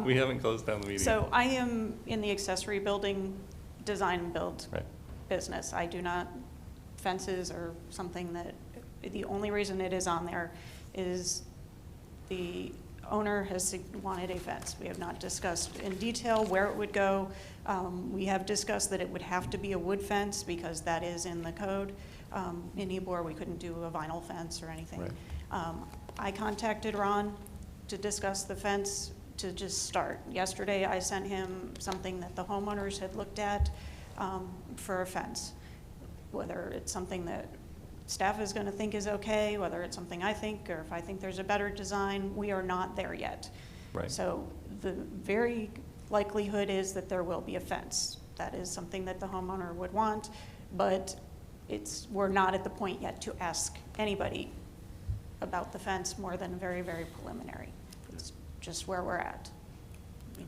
We haven't closed down the meeting. So I am in the accessory building design and build Right. business. I do not, fences or something that, the only reason it is on there is the owner has wanted a fence. We have not discussed in detail where it would go. We have discussed that it would have to be a wood fence because that is in the code. In Ybor, we couldn't do a vinyl fence or anything. Right. I contacted Ron to discuss the fence to just start. Yesterday, I sent him something that the homeowners had looked at for a fence. Whether it's something that staff is going to think is okay, whether it's something I think, or if I think there's a better design, we are not there yet. Right. So the very likelihood is that there will be a fence. That is something that the homeowner would want, but we're not at the point yet to ask anybody about the fence more than very, very preliminary. It's just where we're at.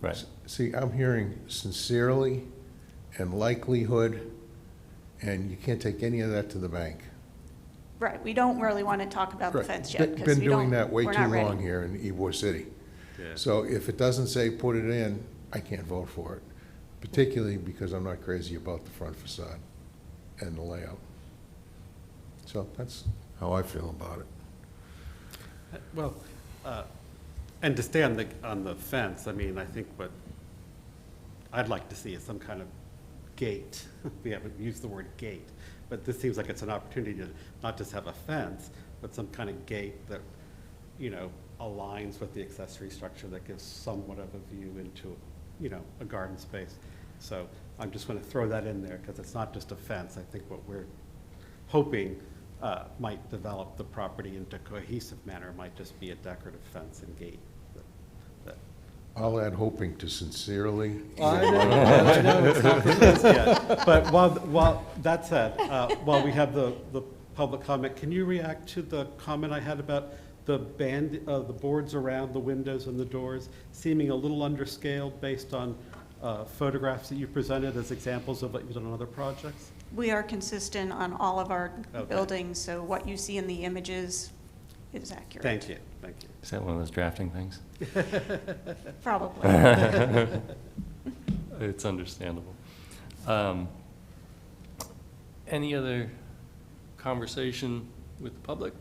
Right. See, I'm hearing sincerely and likelihood, and you can't take any of that to the bank. Right, we don't really want to talk about the Right. fence yet, because Been we don't, doing that way we're too not ready. long here in Ybor City. Yeah. So if it doesn't say put it in, I can't vote for it, particularly because I'm not crazy about the front facade and the layout. So that's how I feel about it. Well, and to stay on the fence, I mean, I think what I'd like to see is some kind of gate. We haven't used the word gate, but this seems like it's an opportunity to not just have a fence, but some kind of gate that, aligns with the accessory structure that gives somewhat of a view into, a garden space. So I'm just going to throw that in there because it's not just a fence. I think what we're hoping might develop the property into a cohesive manner might just be a decorative fence and gate. I'll add hoping to sincerely. I know it's not proposed yet. But while that said, while we have the public comment, can you react to the comment I had about the the boards around the windows and the doors seeming a little underscaled based on photographs that you presented as examples of what you've done on other projects? We are consistent on all of our Okay. buildings, so what you see in the images is accurate. Thank you, thank you. Is that one of those drafting things? Probably. It's understandable. Any other conversation with the public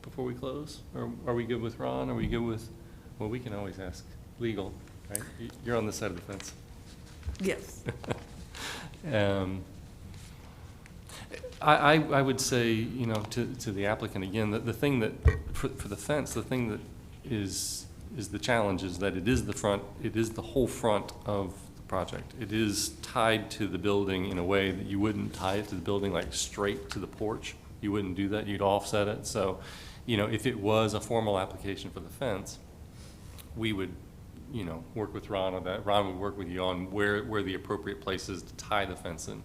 before we close? Or are we good with Ron? Are we good with, well, we can always ask legal, right? You're on this side of the fence. Yes. I would say, to the applicant again, that the thing that, for the fence, the thing that is the challenge is that it is the whole front of the project. It is tied to the building in a way that you wouldn't tie it to the building like straight to the porch. You wouldn't do that, you'd offset it. So, if it was a formal application for the fence, we would, work with Ron on that. Ron would work with you on where the appropriate place is to tie the fence in.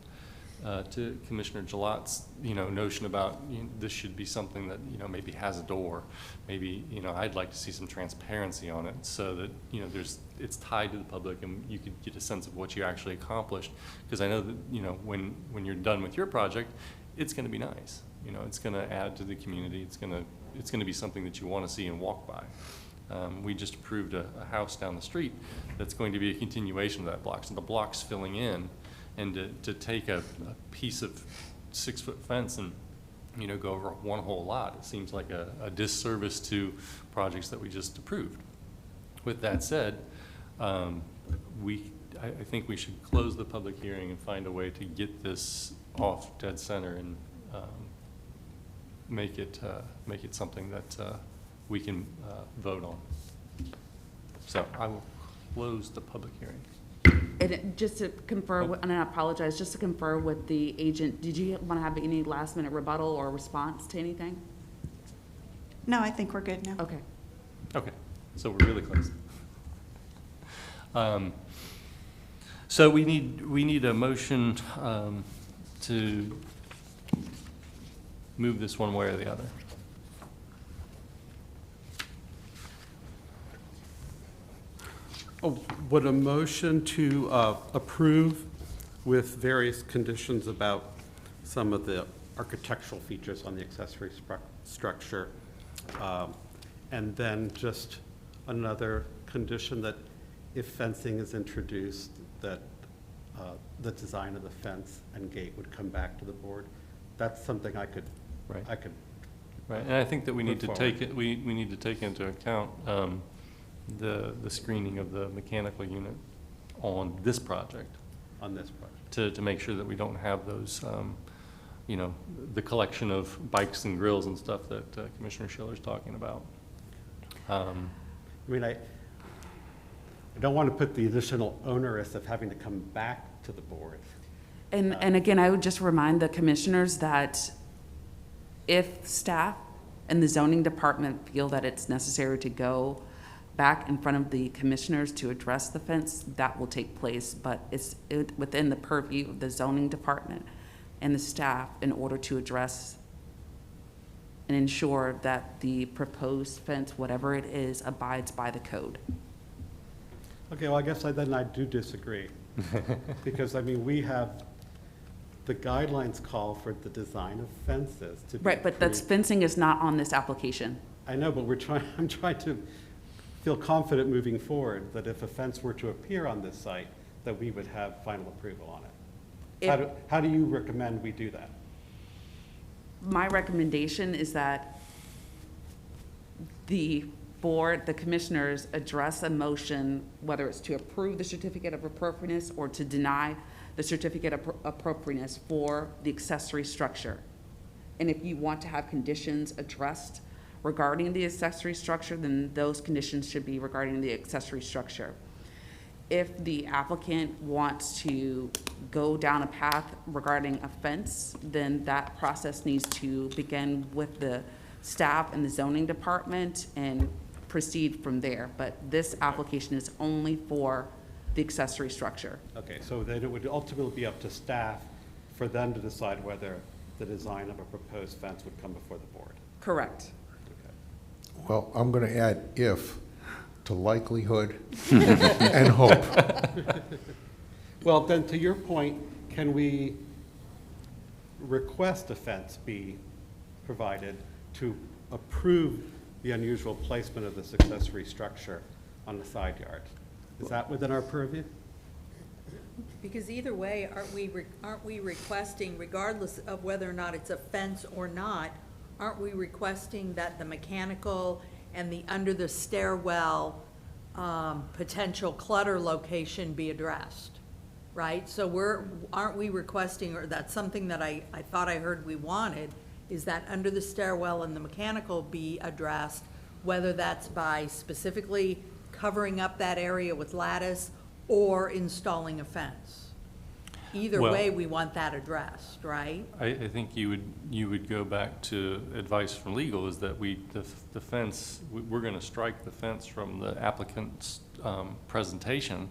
To Commissioner Gilat's, notion about, this should be something that, maybe has a door. Maybe, I'd like to see some transparency on it so that, it's tied to the public and you could get a sense of what you actually accomplished. Because I know that, when you're done with your project, it's gonna be nice. It's gonna add to the community. It's gonna be something that you wanna see and walk by. We just approved a house down the street that's going to be a continuation of that block. So the block's filling in. And to take a piece of 6-foot fence and, go over one whole lot, it seems like a disservice to projects that we just approved. With that said, I think we should close the public hearing and find a way to get this off dead center and make it something that we can vote on. So I will close the public hearing. And just to confer, and I apologize, just to confer with the agent, did you want to have any last minute rebuttal or response to anything? No, I think we're good now. Okay. Okay, so we're really close. So we need a motion to move this one way or the other. Would a motion to approve with various conditions about some of the architectural features on the accessory structure, and then just another condition that if fencing is introduced, that the design of the fence and gate would come back to the board? That's something I could, Right. I could. Right, and I think that we need to Move take forward. it, we need to take into account the screening of the mechanical unit on this project On this project. to make sure that we don't have those, you know, the collection of bikes and grills and stuff that Commissioner Schiller's talking about. I mean, I don't want to put the additional onerous of having to come back to the board. And again, I would just remind the commissioners that if staff and the zoning department feel that it's necessary to go back in front of the commissioners to address the fence, that will take place, but it's within the purview of the zoning department and the staff in order to address and ensure that the proposed fence, whatever it is, abides by the code. Okay, well, I guess then I do disagree. Because, I mean, we have, the guidelines call for the design of fences to be. Right, but that's, approved. fencing is not on this application. I know, but I'm trying to feel confident moving forward that if a fence were to appear on this site, that we would have final approval on it. How do you recommend we do that? My recommendation is that the board, the commissioners address a motion, whether it's to approve the certificate of appropriateness or to deny the certificate of appropriateness for the accessory structure. And if you want to have conditions addressed regarding the accessory structure, then those conditions should be regarding the accessory structure. If the applicant wants to go down a path regarding a fence, then that process needs to begin with the staff and the zoning department and proceed from there. But this application is only for the accessory structure. Okay, so then it would ultimately be up to staff for them to decide whether the design of a proposed fence would come before the board. Correct. Okay. Well, I'm going to add if to likelihood and hope. Well, then, to your point, can we request a fence be provided to approve the unusual placement of this accessory structure on the side yard? Is that within our purview? Because either way, aren't we requesting, regardless of whether or not it's a fence or not, aren't we requesting that the mechanical and the under the stairwell potential clutter location be addressed, right? So aren't we requesting, or that's something that I thought I heard we wanted, is that under the stairwell and the mechanical be addressed, whether that's by specifically covering up that area with lattice or installing a fence. Either Well- way, we want that addressed, right? I think you would go back to advice from legal is that the fence, we're gonna strike the fence from the applicant's presentation.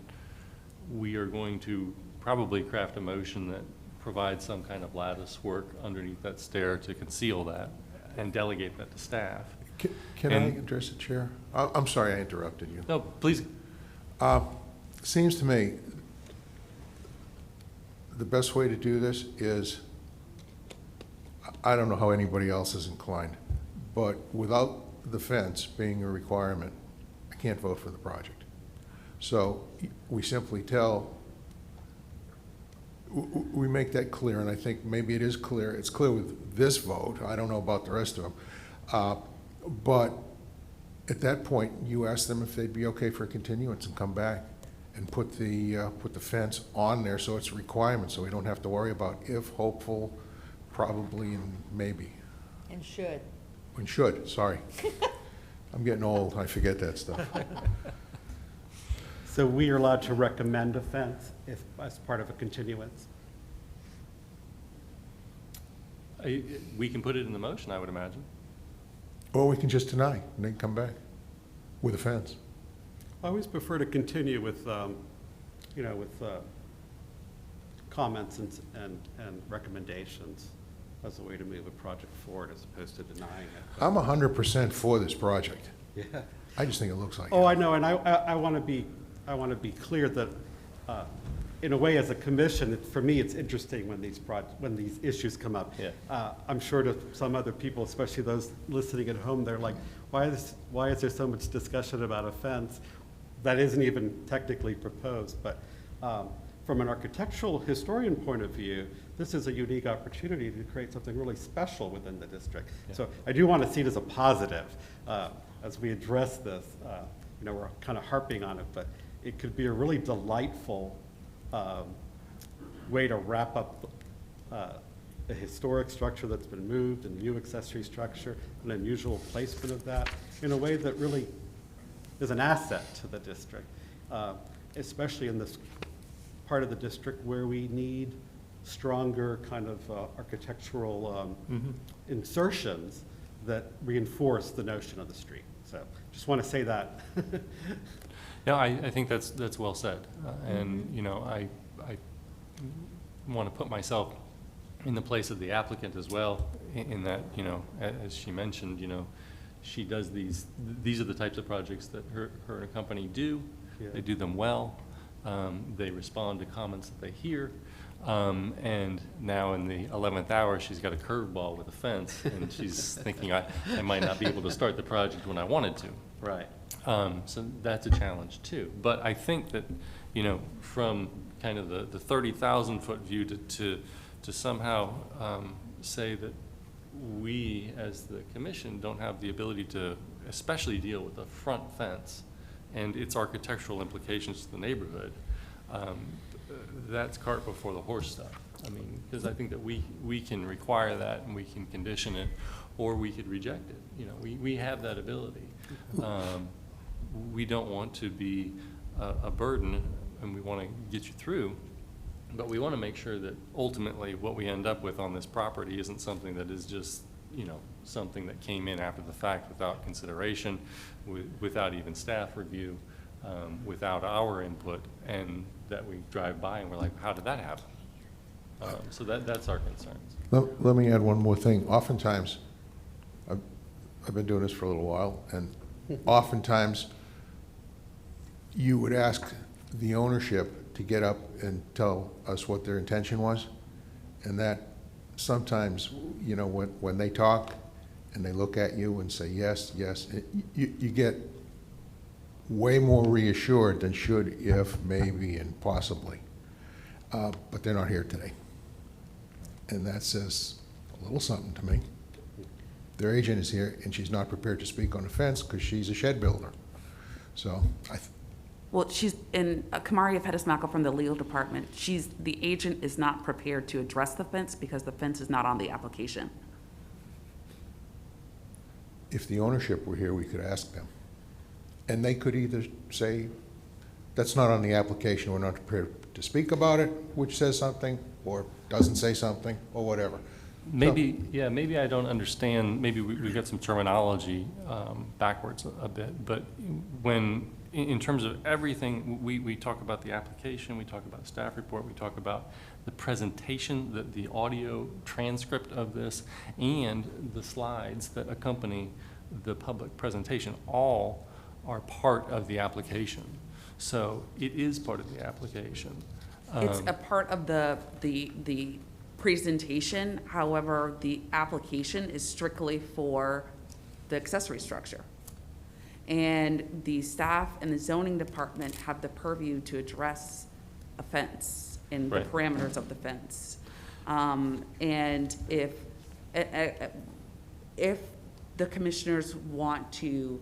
We are going to probably craft a motion that provides some kind of lattice work underneath that stair to conceal that and delegate that to staff. Can I And- address the chair? I'm sorry I interrupted you. No, please. Seems to me the best way to do this is, I don't know how anybody else is inclined, but without the fence being a requirement, I can't vote for the project. So we simply we make that clear, and I think maybe it is clear. It's clear with this vote. I don't know about the rest of them. But at that point, you ask them if they'd be okay for a continuance and come back and put the fence on there so it's a requirement, so we don't have to worry about if, hopeful, probably, and maybe. And should. And should, sorry. I'm getting old, I forget that stuff. So we are allowed to recommend a fence if, as part of a continuance? We can put it in the motion, I would imagine. Or we can just deny, and then come back with a fence. I always prefer to continue with, with comments and recommendations as a way to move a project forward as opposed to denying it. I'm 100% for this project. Yeah. I just think it looks like it. Oh, I know, and I want to be I want to be clear that, in a way, as a commission, for me, it's interesting when these issues come up. Yeah. I'm sure to some other people, especially those listening at home, they're like, why is there so much discussion about a fence that isn't even technically proposed? But from an architectural historian point of view, this is a unique opportunity to create something really special within the district. Yeah. So I do want to see it as a positive as we address this. We're kind of harping on it, but it could be a really delightful way to wrap up a historic structure that's been moved, a new accessory structure, an unusual placement of that in a way that really is an asset to the district, especially in this part of the district where we need stronger kind of architectural insertions that reinforce the notion of the street. So just want to say that. Yeah, I think that's well said. And, I want to put myself in the place of the applicant as well, in that, as she mentioned, she does these are the types of projects that her and her company do. Yeah. They do them well. They respond to comments that they hear. And now in the 11th hour, she's got a curveball with a fence, and she's thinking, I might not be able to start the project when I wanted to. Right. So that's a challenge too. But I think that, from kind of the 30,000-foot view to somehow say that we as the commission don't have the ability to especially deal with the front fence and its architectural implications to the neighborhood, that's cart before the horse stuff. I mean, because I think that we can require that and we can condition it, or we could reject it. We have that ability. We don't want to be a burden, and we want to get you through, but we want to make sure that ultimately what we end up with on this property isn't something that is just, something that came in after the fact without consideration, without even staff review, without our input, and that we drive by and we're like, how did that happen? So that's our concerns. Let me add one more thing. Oftentimes, I've been doing this for a little while, and oftentimes you would ask the ownership to get up and tell us what their intention was, and that sometimes, when they talk and they look at you and say yes, yes, you get way more reassured than should, if, maybe, and possibly. But they're not here today. And that says a little something to me. Their agent is here, and she's not prepared to speak on the fence because she's a shed builder. So Well, she's in Kamaria Pettis-Mackel from the legal department. The agent is not prepared to address the fence because the fence is not on the application. if the ownership were here, we could ask them. And they could either say, that's not on the application, we're not prepared to speak about it, which says something, or doesn't say something, or whatever. Maybe, yeah, maybe I don't understand, maybe we've got some terminology backwards a bit, but when, in terms of everything, we talk about the application, we talk about staff report, we talk about the presentation, the audio transcript of this, and the slides that accompany the public presentation, all are part of the application. So it is part of the application. It's a part of the presentation, however, the application is strictly for the accessory structure. And the staff and the zoning department have the purview to address a fence and the Right. parameters of the fence. And if the commissioners want to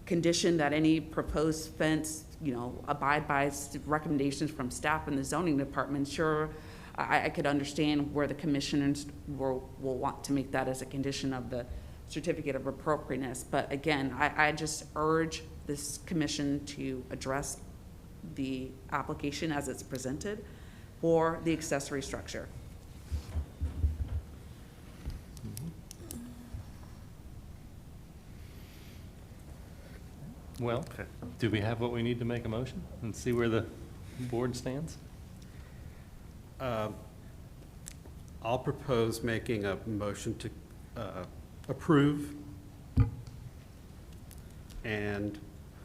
condition that any proposed fence, abide by recommendations from staff and the zoning department, sure, I could understand where the commissioners will want to make that as a condition of the certificate of appropriateness. But again, I just urge this commission to address the application as it's presented for the accessory structure. Well, do we have what we need to make a motion and see where the board stands? I'll propose making a motion to approve And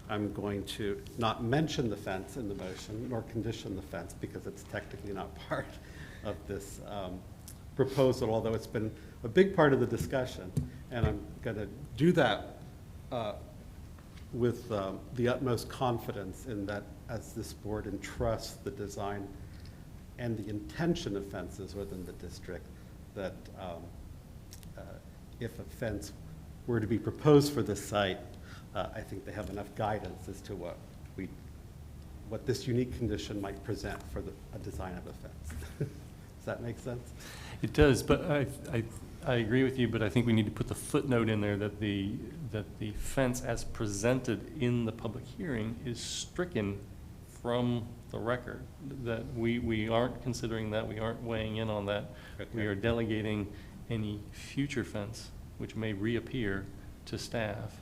I'm going to not mention the fence in the motion, nor condition the fence, because it's technically not part of this proposal, although it's been a big part of the discussion. And I'm going to do that with the utmost confidence in that, as this board entrusts the design and the intention of fences within the district, that if a fence were to be proposed for this site, I think they have enough guidance as to what this unique condition might present for a design of a fence. Does that make sense? It does, but I agree with you, but I think we need to put the footnote in there that the fence as presented in the public hearing is stricken from the record, that we aren't considering that, we aren't weighing in on that. Okay. We are delegating any future fence, which may reappear, to staff,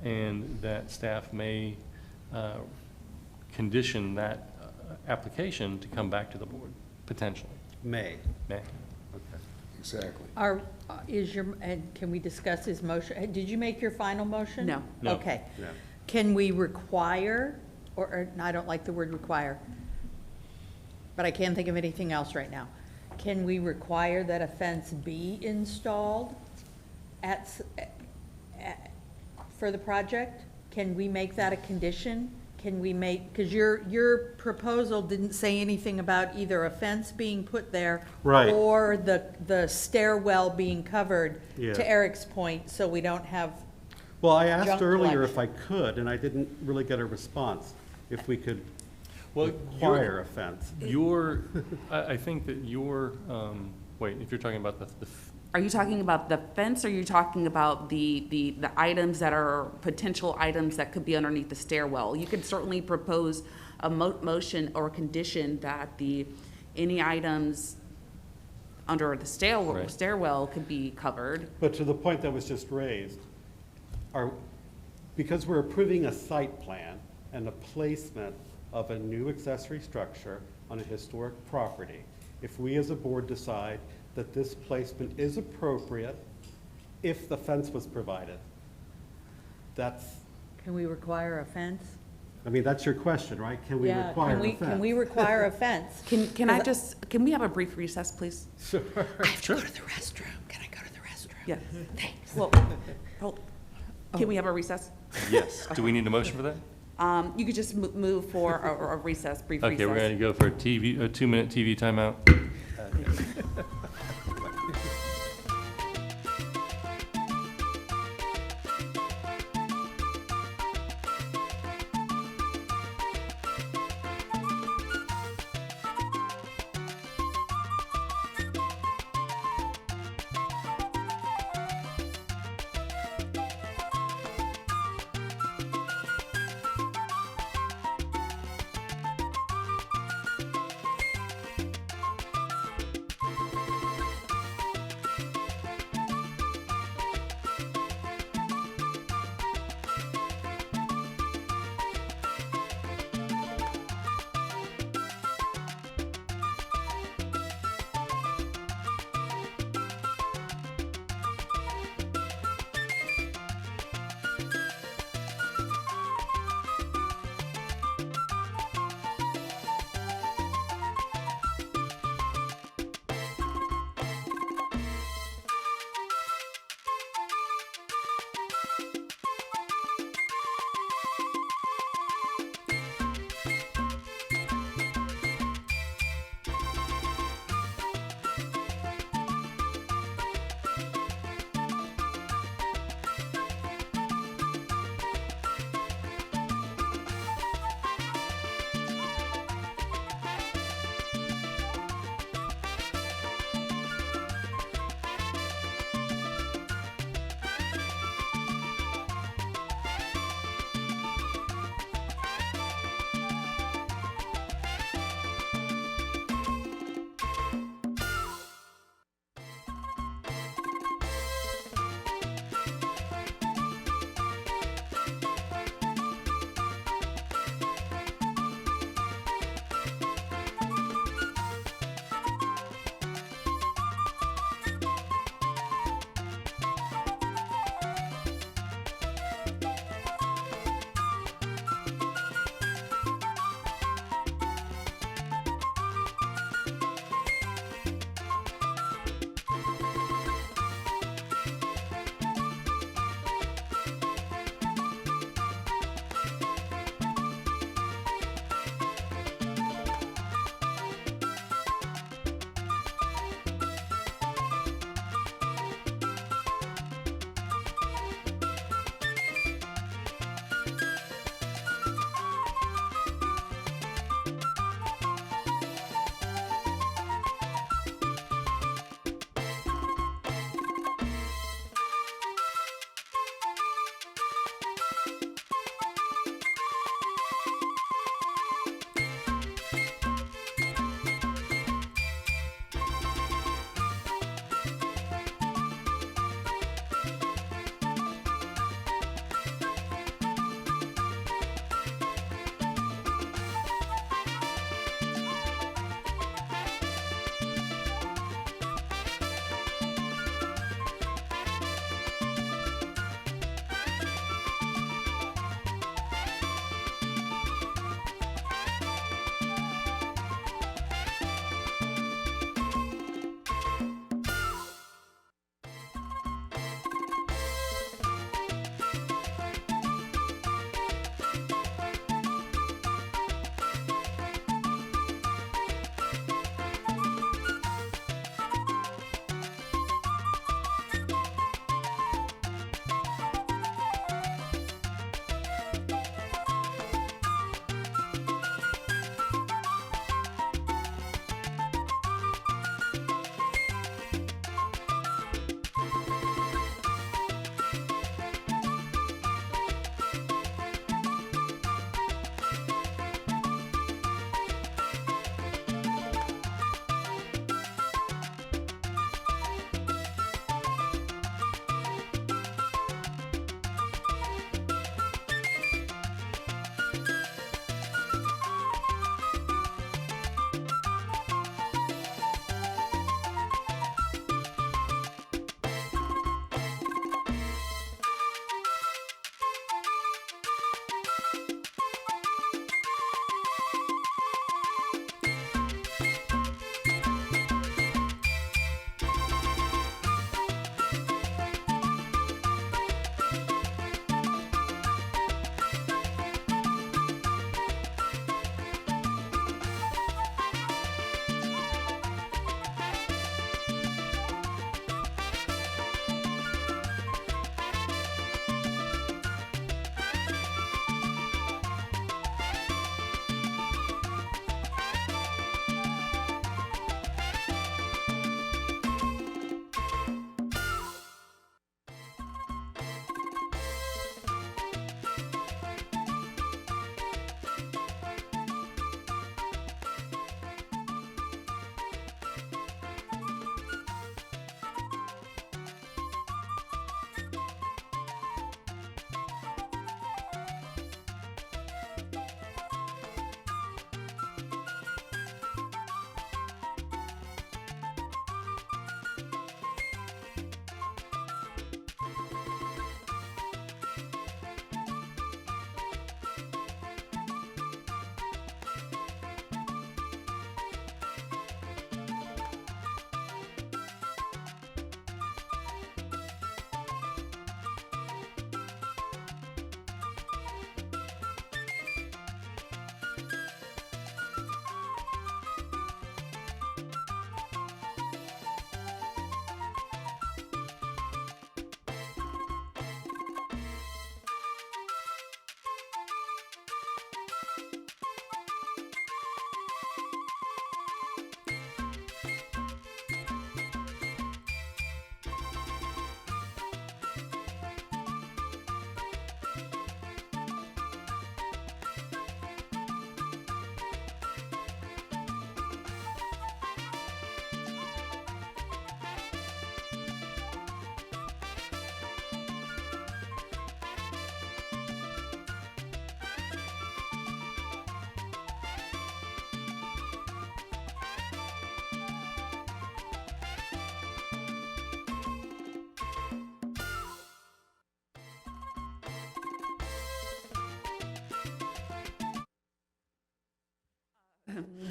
and that staff may condition that application to come back to the board, potentially. May. May. Okay. Exactly. And can we discuss his motion? Did you make your final motion? No. No. Okay. No. Can we require, or I don't like the word require, but I can't think of anything else right now. Can we require that a fence be installed for the project? Can we make that a condition? Can we make, because your proposal didn't say anything about either a fence being put there Right. or the stairwell being covered, Yeah. to Eric's point, so we don't have, Well, I asked Junk earlier if collection. I could, and I didn't really get a response, if we could Well, require a fence. I think that wait, if you're talking about Are you talking about the fence, or are you talking about the items that are potential items that could be underneath the stairwell? You could certainly propose a motion or condition that any items under the Right. stairwell could be covered. But to the point that was just raised, because we're approving a site plan and the placement of a new accessory structure on a historic property, if we as a board decide that this placement is appropriate if the fence was provided, can we require a fence? that's your question, right? Can we Yeah, require a fence? Can we require a fence? Can we have a brief recess, please? Sure. I have to go to the restroom. Can I go to the restroom? Yeah. Thanks. Well, can we have a recess? yes, do we need a motion for that? You could just move for a recess, brief recess. Okay, we're going to go for a 2-minute TV timeout.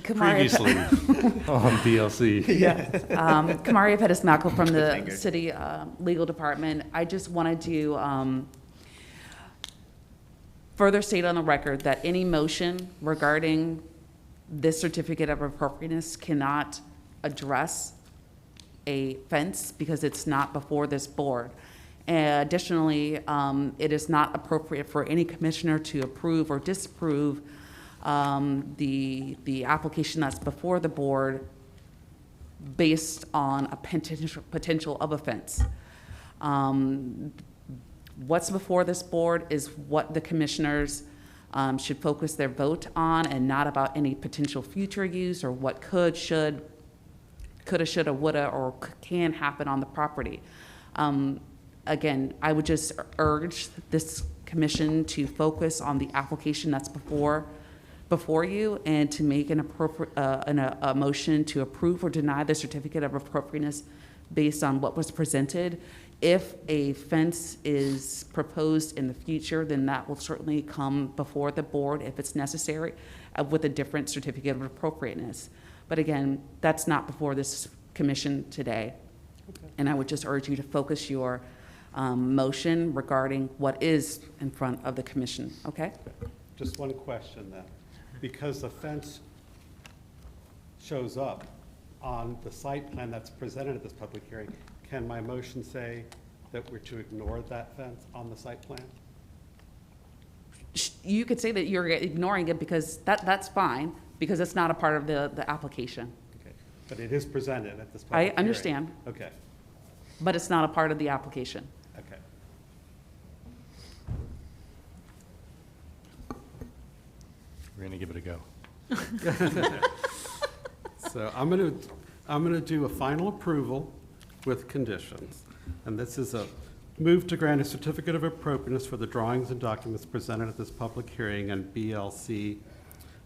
Previously on DLC. Kamaria Pettis-Mackel from the Finger. City Legal Department. I just wanted to further state on the record that any motion regarding this certificate of appropriateness cannot address a fence because it's not before this board. Additionally, it is not appropriate for any commissioner to approve or disapprove the application that's before the board based on a potential of offense. What's before this board is what the commissioners should focus their vote on and not about any potential future use or what coulda, shoulda, woulda, or can happen on the property. Again, I would just urge this commission to focus on the application that's before you and to make an appropriate, a motion to approve or deny the certificate of appropriateness based on what was presented. If a fence is proposed in the future, then that will certainly come before the board if it's necessary with a different certificate of appropriateness. But again, that's not before this commission today. Okay. And I would just urge you to focus your motion regarding what is in front of the commission, okay? Just one question then. Because the fence shows up on the site plan that's presented at this public hearing, can my motion say that we're to ignore that fence on the site plan? You could say that you're ignoring it because that's fine, because it's not a part of the application. Okay. But it is presented at this public hearing? I understand, Okay, but it's not a part of the application. okay. We're gonna give it a go. So I'm gonna do a final approval with conditions. And this is a move to grant a certificate of appropriateness for the drawings and documents presented at this public hearing and BLC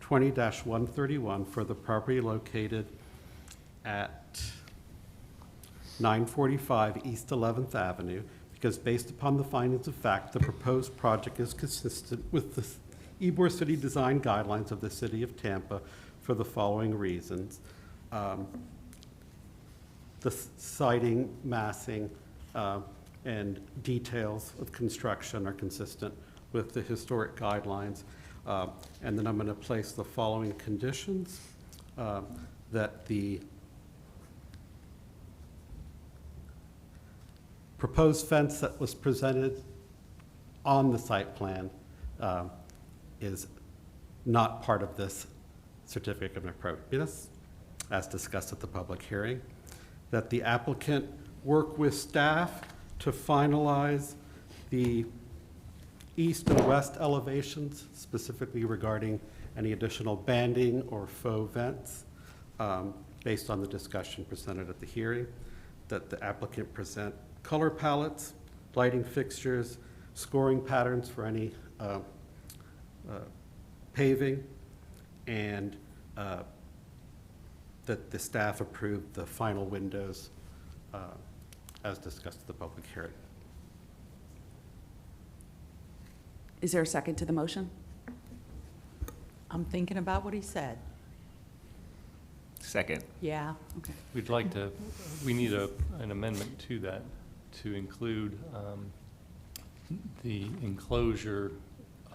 20-131 for the property located at 945 East 11th Avenue, because based upon the findings of fact, the proposed project is consistent with the Ybor City Design Guidelines of the City of Tampa for the following reasons. The siding, massing, and details of construction are consistent with the historic guidelines. And then I'm going to place the following conditions, that the proposed fence that was presented on the site plan is not part of this certificate of appropriateness, as discussed at the public hearing. That the applicant work with staff to finalize the east and west elevations, specifically regarding any additional banding or faux vents, based on the discussion presented at the hearing. That the applicant present color palettes, lighting fixtures, scoring patterns for any paving, and that the staff approve the final windows as discussed at the public hearing. Is there a second to the motion? I'm thinking about what he said. Second. Yeah. Okay. We'd like to, we need an amendment to that to include the enclosure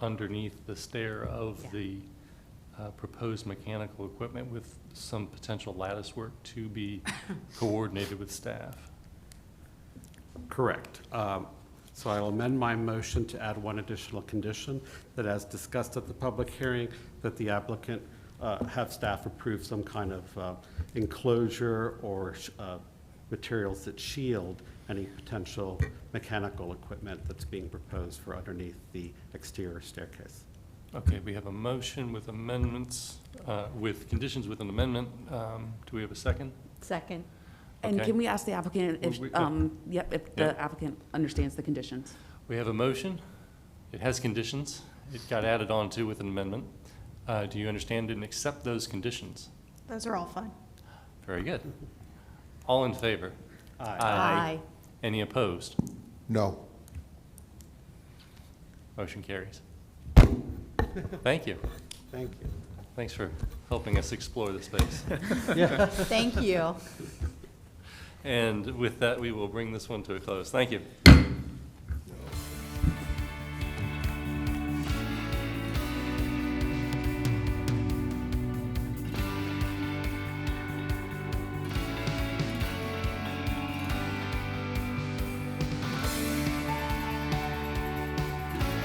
underneath the stair of Yeah. the proposed mechanical equipment with some potential lattice work to be coordinated with staff. Correct. So I'll amend my motion to add one additional condition, that as discussed at the public hearing, that the applicant have staff approve some kind of enclosure or materials that shield any potential mechanical equipment that's being proposed for underneath the exterior staircase. Okay, we have a motion with amendments, with conditions with an amendment. Do we have a second? Second. And Okay. can we ask the applicant if, We- if yeah. the applicant understands the conditions? We have a motion. It has conditions. It got added on to with an amendment. Do you understand and accept those conditions? Those are all fine. Very good. All in favor? Aye. Any opposed? No. Motion carries. Thank you. Thank you. Thanks for helping us explore the space. Thank you. And with that, we will bring this one to a close. Thank you.